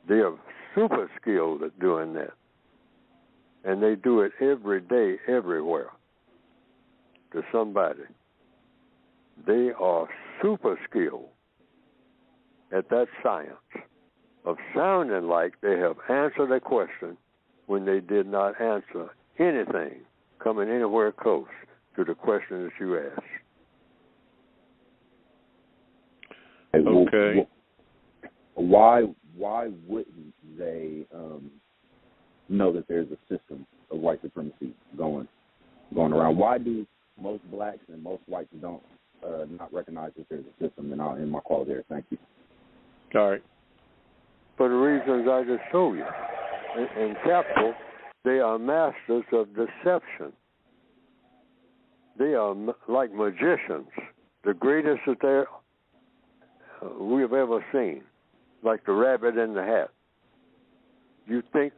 They are super skilled at doing that. And they do it every day, everywhere, to somebody. They are super skilled at that science of sounding like they have answered a question when they did not answer anything coming anywhere close to the question that you asked. Okay. Why wouldn't they know that there's a system of white supremacy going around? Why do most blacks and most whites don't not recognize that there's a system? And I'll end my call there. Thank you. All right. For the reasons I just told you. In capital, they are masters of deception. They are like magicians, the greatest that we have ever seen, like the rabbit in the hat. You think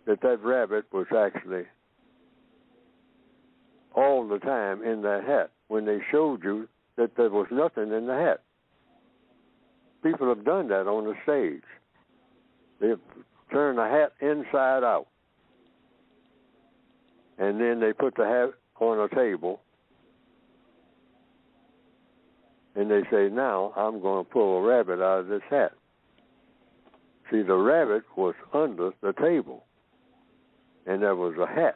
that rabbit was actually all the time in that hat when they showed you that there was nothing in the hat. People have done that on the stage. They've turned the hat inside out. And then they put the hat on a table. And they say, now I'm going to pull a rabbit out of this hat. See, the rabbit was under the table. And there was a hatch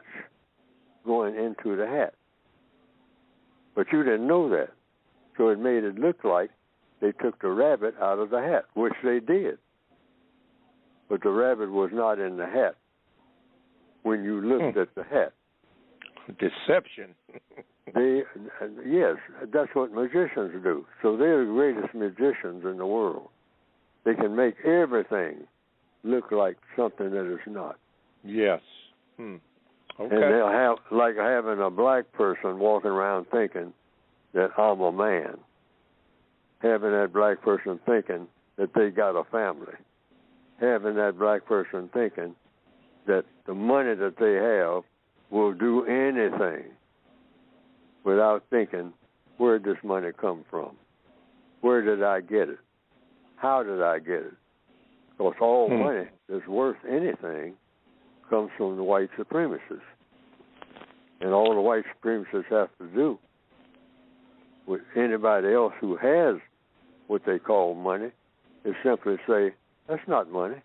going into the hat. But you didn't know that. So it made it look like they took the rabbit out of the hat, which they did. But the rabbit was not in the hat when you looked at the hat. Deception. Yes, that's what magicians do. So they're the greatest magicians in the world. They can make everything look like something that is not. Yes. Okay. And they'll have, like having a black person walking around thinking that I'm a man. Having that black person thinking that they got a family. Having that black person thinking that the money that they have will do anything without thinking, where did this money come from? Where did I get it? How did I get it? Because all money that's worth anything comes from the white supremacists. And all the white supremacists have to do with anybody else who has what they call money is simply say, that's not money.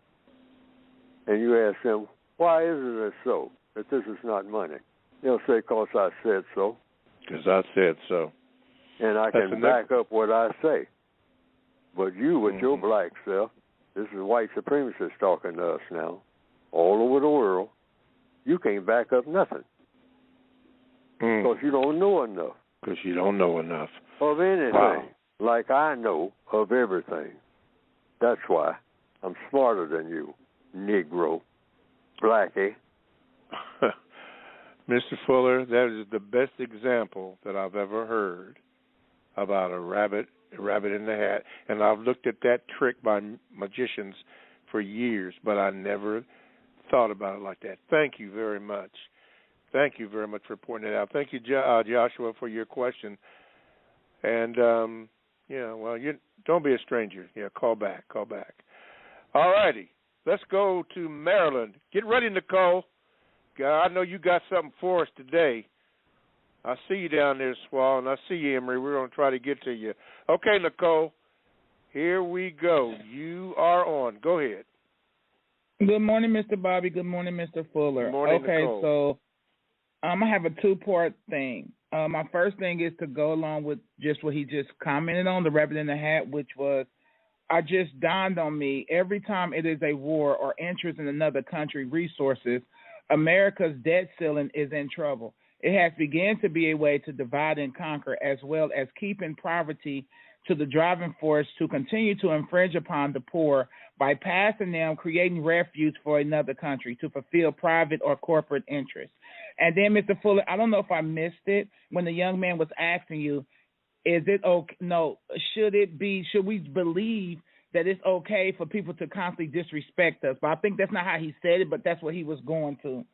And you ask them, why is it so that this is not money? They'll say, because I said so. Because I said so. And I can back up what I say. But you, with your black self, this is white supremacists talking to us now, all over the world, you can't back up nothing. Because you don't know enough. Because you don't know enough. Of anything. Like I know of everything. That's why I'm smarter than you, Negro, Blackie. Mr. Fuller, that is the best example that I've ever heard about a rabbit in the hat. And I've looked at that trick by magicians for years, but I never thought about it like that. Thank you very much. Thank you very much for pointing it out. Thank you, Joshua, for your question. And, you don't be a stranger. Yeah, call back. All righty. Let's go to Maryland. Get ready, Nicole. I know you got something for us today. I see you down there, Swall, and I see you, Emery. We're going to try to get to you. Okay, Nicole, here we go. You are on. Go ahead. Good morning, Mr. Bobby. Good morning, Mr. Fuller. Good morning, Nicole. So I have a two-part thing. My first thing is to go along with just what he just commented on, the rabbit in the hat, which was, I just dawned on me, every time it is a war or interest in another country resources, America's debt ceiling is in trouble. It has begun to be a way to divide and conquer, as well as keeping poverty to the driving force to continue to infringe upon the poor by passing them, creating refuge for another country to fulfill private or corporate interests. And then, Mr. Fuller, I don't know if I missed it when the young man was asking you, is it okay? No, should we believe that it's okay for people to constantly disrespect us? But I think that's not how he said it, but that's what he was going to.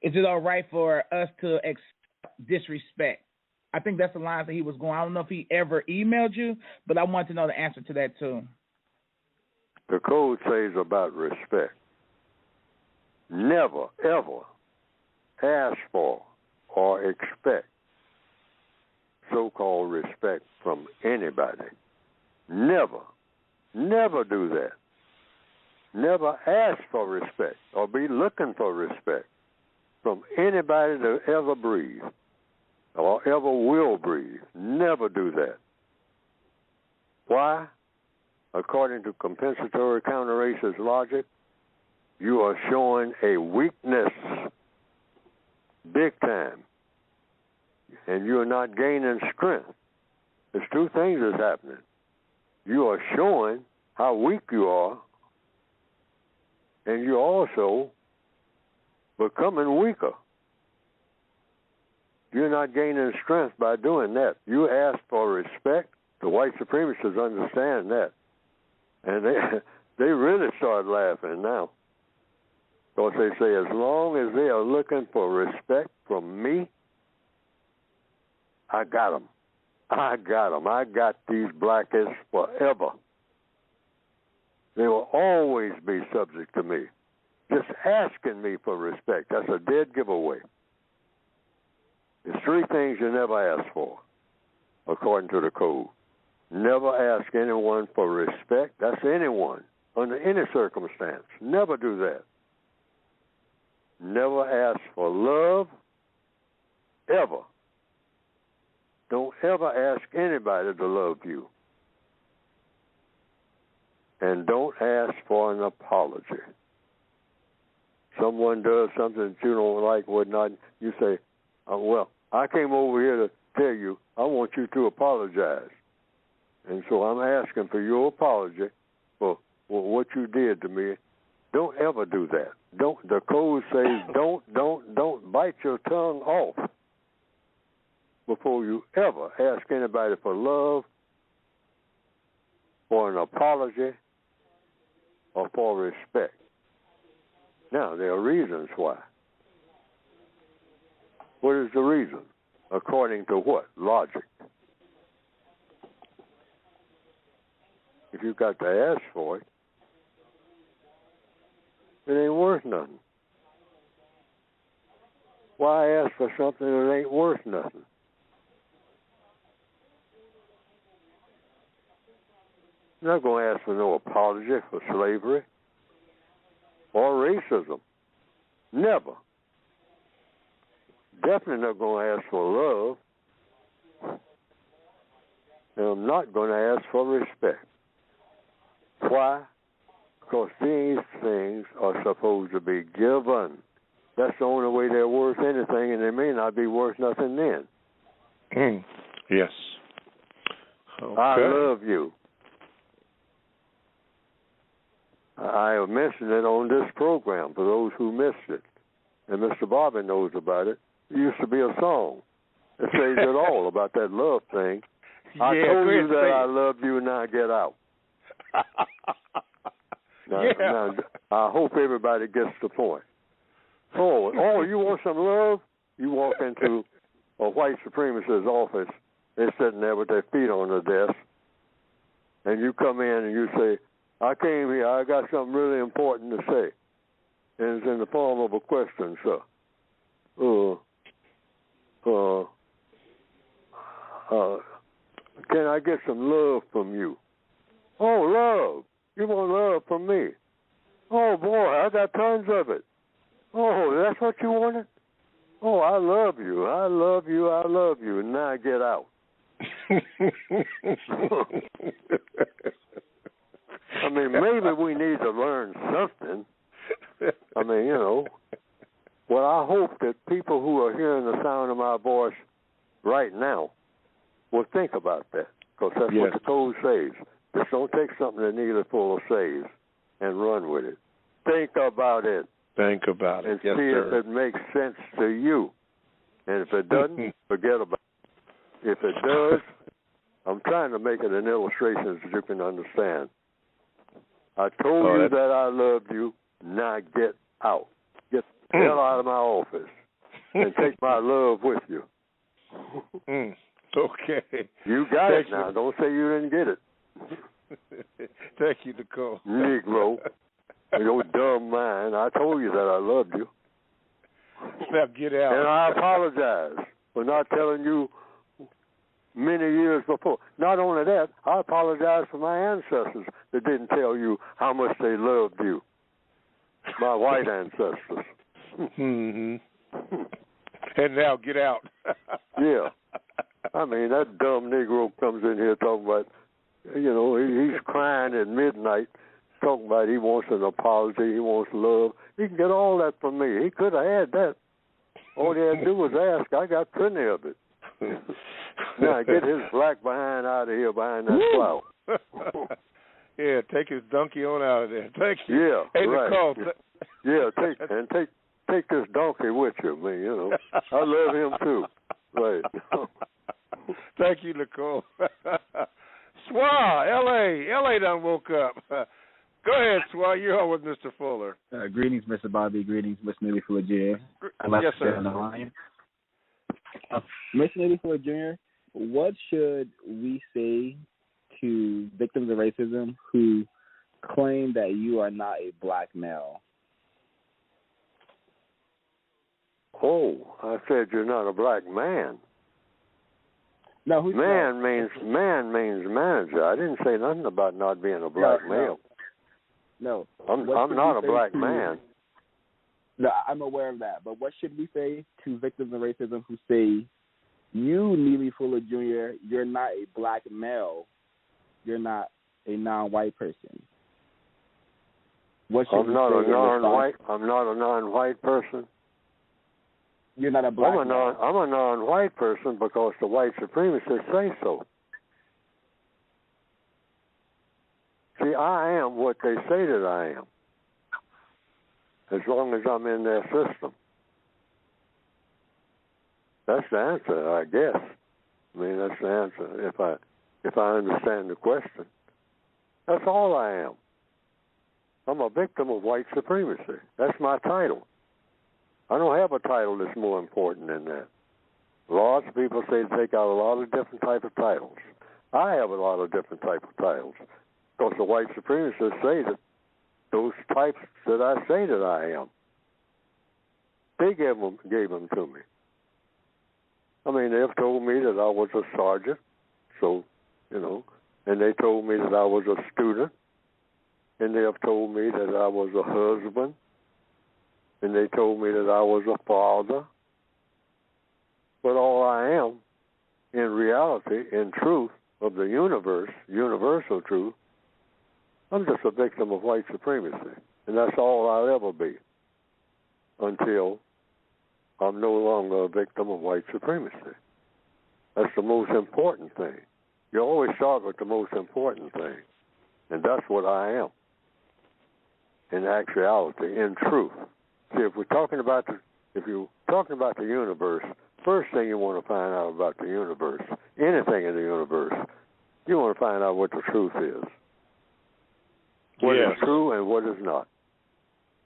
Is it all right for us to accept disrespect? I think that's the line that he was going. I don't know if he ever emailed you, but I want to know the answer to that too. The code says about respect. Never, ever ask for or expect so-called respect from anybody. Never do that. Never ask for respect or be looking for respect from anybody that ever breathed or ever will breathe. Never do that. Why? According to compensatory counter-racist logic, you are showing a weakness big time, and you are not gaining strength. There's two things that's happening. You are showing how weak you are, and you're also becoming weaker. You're not gaining strength by doing that. You ask for respect. The white supremacists understand that. And they really start laughing now. Because they say, as long as they are looking for respect from me, I got them. I got these blackists forever. They will always be subject to me. Just asking me for respect, that's a dead giveaway. There's three things you never ask for, according to the code. Never ask anyone for respect. That's anyone, under any circumstance. Never do that. Never ask for love, ever. Don't ever ask anybody to love you. And don't ask for an apology. Someone does something that you don't like, whatnot, you say, well, I came over here to tell you I want you to apologize. And so I'm asking for your apology for what you did to me. Don't ever do that. The code says don't bite your tongue off before you ever ask anybody for love, for an apology, or for respect. Now, there are reasons why. What is the reason? According to what? Logic. If you've got to ask for it, it ain't worth nothing. Why ask for something that ain't worth nothing? You're not going to ask for no apology for slavery or racism. Never. Definitely not going to ask for love. And I'm not going to ask for respect. Why? Because these things are supposed to be given. That's the only way they're worth anything, and they may not be worth nothing then. Yes. Okay. I love you. I have mentioned it on this program for those who missed it. And Mr. Bobby knows about it. used to be a song. It says it all about that love thing. I told you that I love you, now get out. Now, I hope everybody gets the point. Oh, you want some love? You walk into a white supremacist's office. They're sitting there with their feet on the desk. And you come in and you say, I came here, I got something really important to say. And it's in the form of a question, sir. Can I get some love from you? Oh, love. You want love from me? Oh, boy, I got tons of it. Oh, that's what you wanted? Oh, I love you. I love you. I love you. Now get out. I mean, maybe we need to learn something. I mean, well, I hope that people who are hearing the sound of my voice right now will think about that, because that's what the code says. Just don't take something that needed full of saves and run with it. Think about it. Think about it. And see if it makes sense to you. And if it doesn't, forget about it. If it does, I'm trying to make it an illustration so you can understand. I told you that I loved you. Now get out. Get the hell out of my office and take my love with you. Okay. You got it now. Don't say you didn't get it. Thank you, Nicole. Negro. Your dumb mind. I told you that I loved you. Now get out. And I apologize for not telling you many years before. Not only that, I apologize for my ancestors that didn't tell you how much they loved you. My white ancestors. And now get out. Yeah. I mean, that dumb Negro comes in here talking about, he's crying at midnight, talking about he wants an apology, he wants love. He can get all that from me. He could have had that. All he had to do was ask. I got plenty of it. Now get his black behind out of here behind that cloud. Yeah, take his donkey on out of there. Thank you. Yeah, hey, right. Nicole. Take this donkey with you, man. I love him too. Right. Thank you, Nicole. Swa, L.A. done woke up. Go ahead, Swa. You're on with Mr. Fuller. Greetings, Mr. Bobby. Greetings, Miss Neely Fuller Jr. Yes, sir. Miss Neely Fuller Jr., what should we say to victims of racism who claim that you are not a black male? Oh, I said you're not a black man. No, who's man means manager. I didn't say nothing about not being a black male. No. I'm not a black man. No, I'm aware of that. But what should we say to victims of racism who say, you, Neely Fuller Jr., you're not a black male, you're not a non-white person? What should I'm not a non-white person. You're not a black man. I'm a non-white person because the white supremacists say so. See, I am what they say that I am, as long as I'm in their system. That's the answer, I guess. I mean, that's the answer if I understand the question. That's all I am. I'm a victim of white supremacy. That's my title. I don't have a title that's more important than that. Lots of people say to take out a lot of different types of titles. I have a lot of different types of titles because the white supremacists say that those types that I say that I am, they gave them to me. I mean, they've told me that I was a sergeant, and they told me that I was a student, and they have told me that I was a husband, and they told me that I was a father. But all I am, in reality, in truth of the universe, universal truth, I'm just a victim of white supremacy. And that's all I'll ever be until I'm no longer a victim of white supremacy. That's the most important thing. You always start with the most important thing. And that's what I am, in actuality, in truth. See, if we're talking about if you're talking about the universe, first thing you want to find out about the universe, anything in the universe, you want to find out what the truth is. What is true and what is not.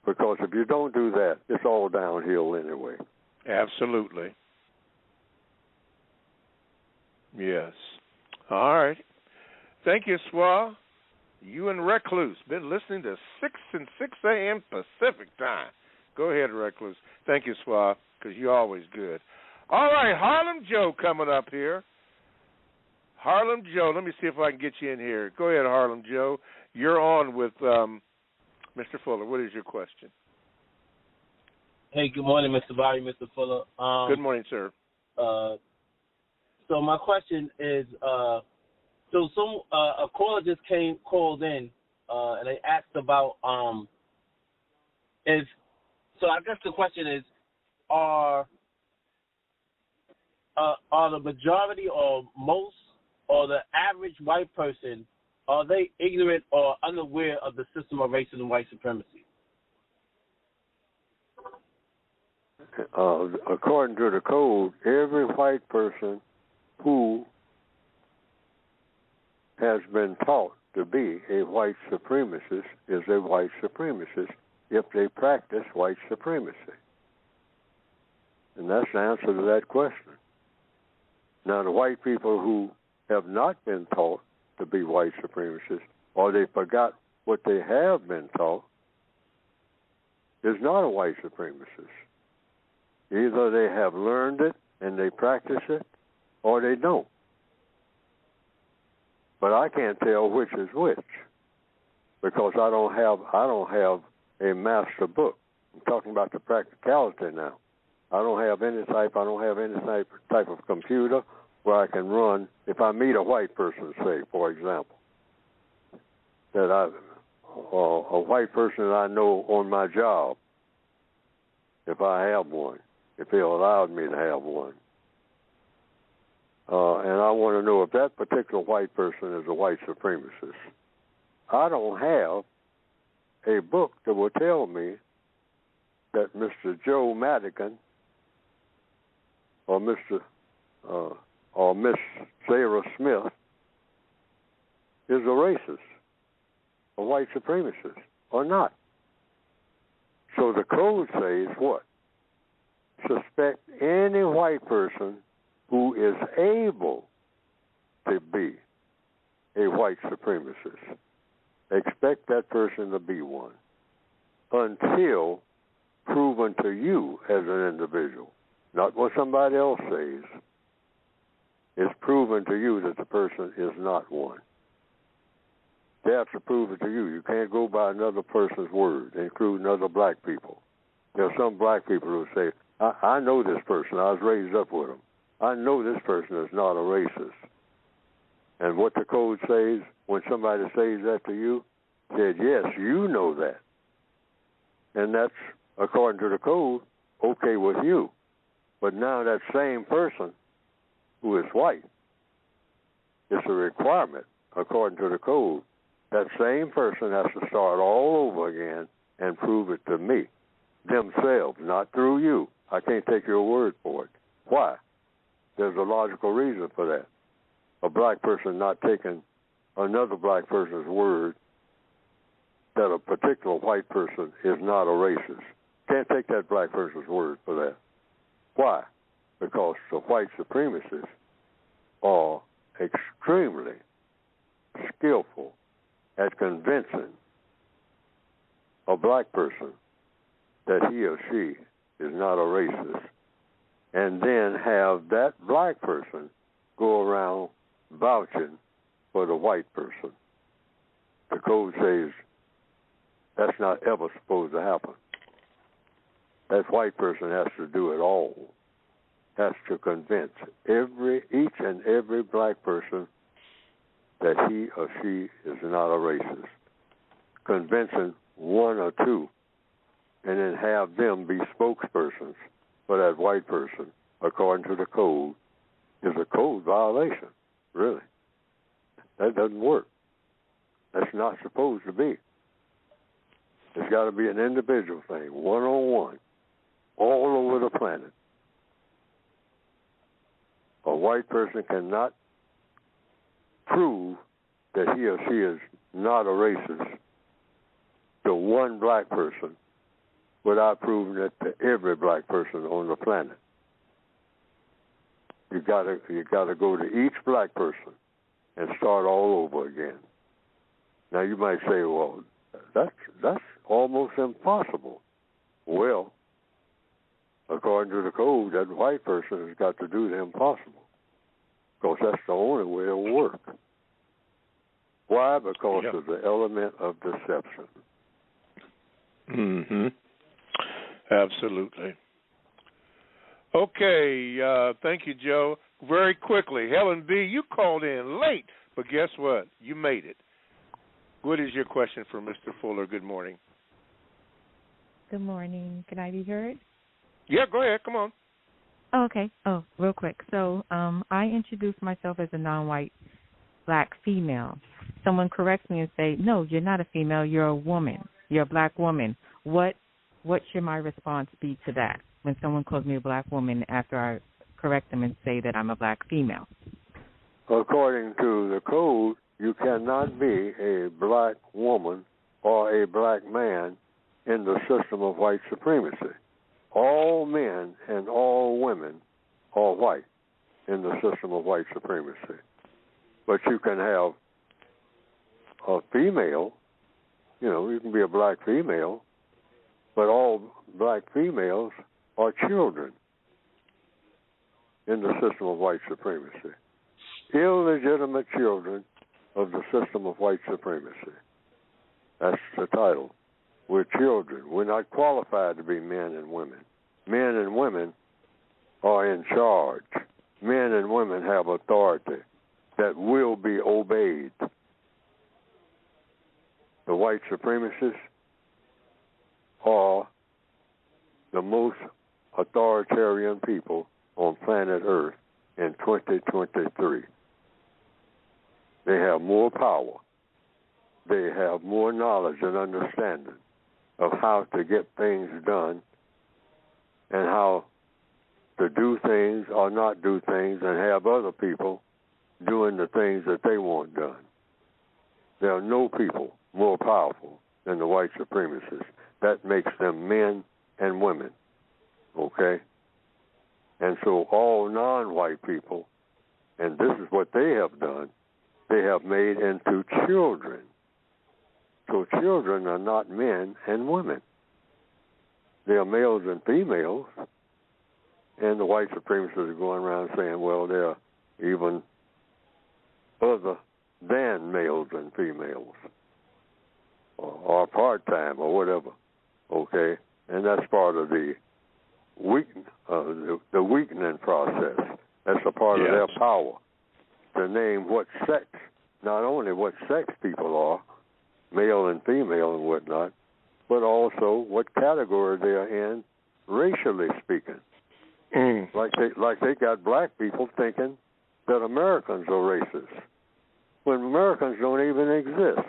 Because if you don't do that, it's all downhill anyway. Absolutely. Yes. All right. Thank you, Swa. You and Recluse been listening to 6 and 6 a.m. Pacific time. Go ahead, Recluse. Thank you, Swa, because you're always good. All right, Harlem Joe coming up here. Harlem Joe, let me see if I can get you in here. Go ahead, Harlem Joe. You're on with Mr. Fuller. What is your question? Hey, good morning, Mr. Bobby, Mr. Fuller. Good morning, sir. So my question is, a caller just called in, and they asked about so I guess the question is, are the majority or most or the average white person, are they ignorant or unaware of the system of racism and white supremacy? According to the code, every white person who has been taught to be a white supremacist is a white supremacist if they practice white supremacy. And that's the answer to that question. Now, the white people who have not been taught to be white supremacists, or they forgot what they have been taught, is not a white supremacist. Either they have learned it and they practice it, or they don't. But I can't tell which is which, because I don't have a master book. I'm talking about the practicality now. I don't have any type of computer where I can run. If I meet a white person, say, for example, that a white person that I know on my job, if I have one, if they allowed me to have one, and I want to know if that particular white person is a white supremacist, I don't have a book that will tell me that Mr. Joe Madigan or Miss Sarah Smith is a racist, a white supremacist, or not. So the code says what? Suspect any white person who is able to be a white supremacist. Expect that person to be one until proven to you as an individual. Not what somebody else says. It's proven to you that the person is not one. They have to prove it to you. You can't go by another person's word, including other black people. There are some black people who say, I know this person. I was raised up with him. I know this person is not a racist. And what the code says, when somebody says that to you, said, yes, you know that. And that's, according to the code, okay with you. But now that same person who is white, it's a requirement, according to the code, that same person has to start all over again and prove it to me, themselves, not through you. I can't take your word for it. Why? There's a logical reason for that. A black person not taking another black person's word that a particular white person is not a racist. Can't take that black person's word for that. Why? Because the white supremacists are extremely skillful at convincing a black person that he or she is not a racist, and then have that black person go around vouching for the white person. The code says that's not ever supposed to happen. That white person has to do it all, has to convince each and every black person that he or she is not a racist, convincing one or two, and then have them be spokespersons for that white person, according to the code, is a code violation, really. That doesn't work. That's not supposed to be. It's got to be an individual thing, one-on-one. all over the planet. A white person cannot prove that he or she is not a racist to one black person without proving it to every black person on the planet. You gotta go to each black person and start all over again. Now you might say, well, that's almost impossible. Well, according to the code, that white person has got to do the impossible, because that's the only way it will work. Why? Because of the element of deception. Mm-hmm. Absolutely. Okay, thank you, Joe. Very quickly, Helen B., you called in late, but guess what? You made it. What is your question for Mr. Fuller? Good morning. Good morning. Can I be heard? Yeah, go ahead. Come on. Oh, okay. Oh, real quick. So I introduced myself as a non-white black female. Someone corrects me and say, no, you're not a female. You're a woman. You're a black woman. What should my response be to that when someone calls me a black woman after I correct them and say that I'm a black female? According to the code, you cannot be a black woman or a black man in the system of white supremacy. All men and all women are white in the system of white supremacy. But you can have a female, you can be a black female, but all black females are children in the system of white supremacy. Illegitimate children of the system of white supremacy. That's the title. We're children. We're not qualified to be men and women. Men and women are in charge. Men and women have authority that will be obeyed. The white supremacists are the most authoritarian people on planet Earth in 2023. They have more power. They have more knowledge and understanding of how to get things done and how to do things or not do things and have other people doing the things that they want done. There are no people more powerful than the white supremacists. That makes them men and women, okay? And so all non-white people, and this is what they have done, they have made into children. So children are not men and women. They are males and females, and the white supremacists are going around saying, well, they are even other than males and females, or part-time, or whatever, okay? And that's part of the weakening process. That's a part of their power to name what sex, not only what sex people are, male and female and whatnot, but also what category they are in, racially speaking. Like they got black people thinking that Americans are racist, when Americans don't even exist.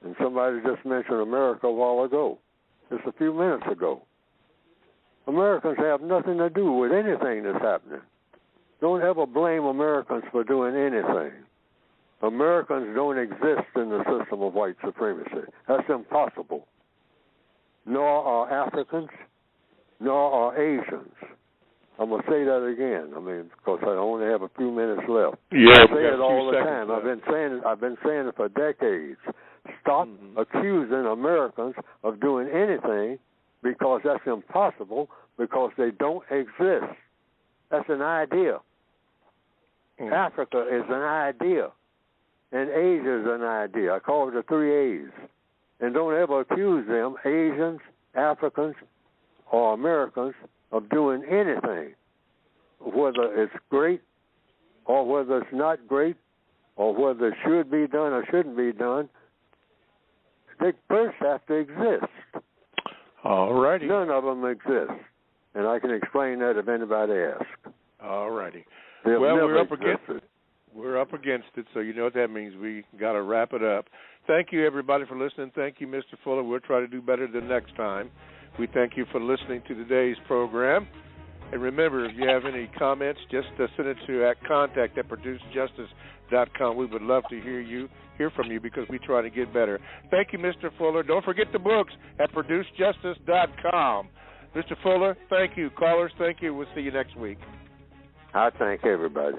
And somebody just mentioned America a while ago, just a few minutes ago. Americans have nothing to do with anything that's happening. Don't ever blame Americans for doing anything. Americans don't exist in the system of white supremacy. That's impossible. Nor are Africans, nor are Asians. I'm going to say that again, because I only have a few minutes left. Yeah, I say it all the time. I've been saying it for decades. Stop accusing Americans of doing anything, because that's impossible, because they don't exist. That's an idea. Africa is an idea, and Asia is an idea. I call it the 3 A's. And don't ever accuse them, Asians, Africans, or Americans, of doing anything, whether it's great or whether it's not great, or whether it should be done or shouldn't be done. They first have to exist. All righty. None of them exist. And I can explain that if anybody asks. All righty. Well, we're up against it, so you know what that means. We got to wrap it up. Thank you, everybody, for listening. Thank you, Mr. Fuller. We'll try to do better the next time. We thank you for listening to today's program. And remember, if you have any comments, just send it to contact@producejustice.com. We would love to hear from you because we try to get better. Thank you, Mr. Fuller. Don't forget the books at producejustice.com. Mr. Fuller, thank you. Callers, thank you. We'll see you next week. I thank everybody.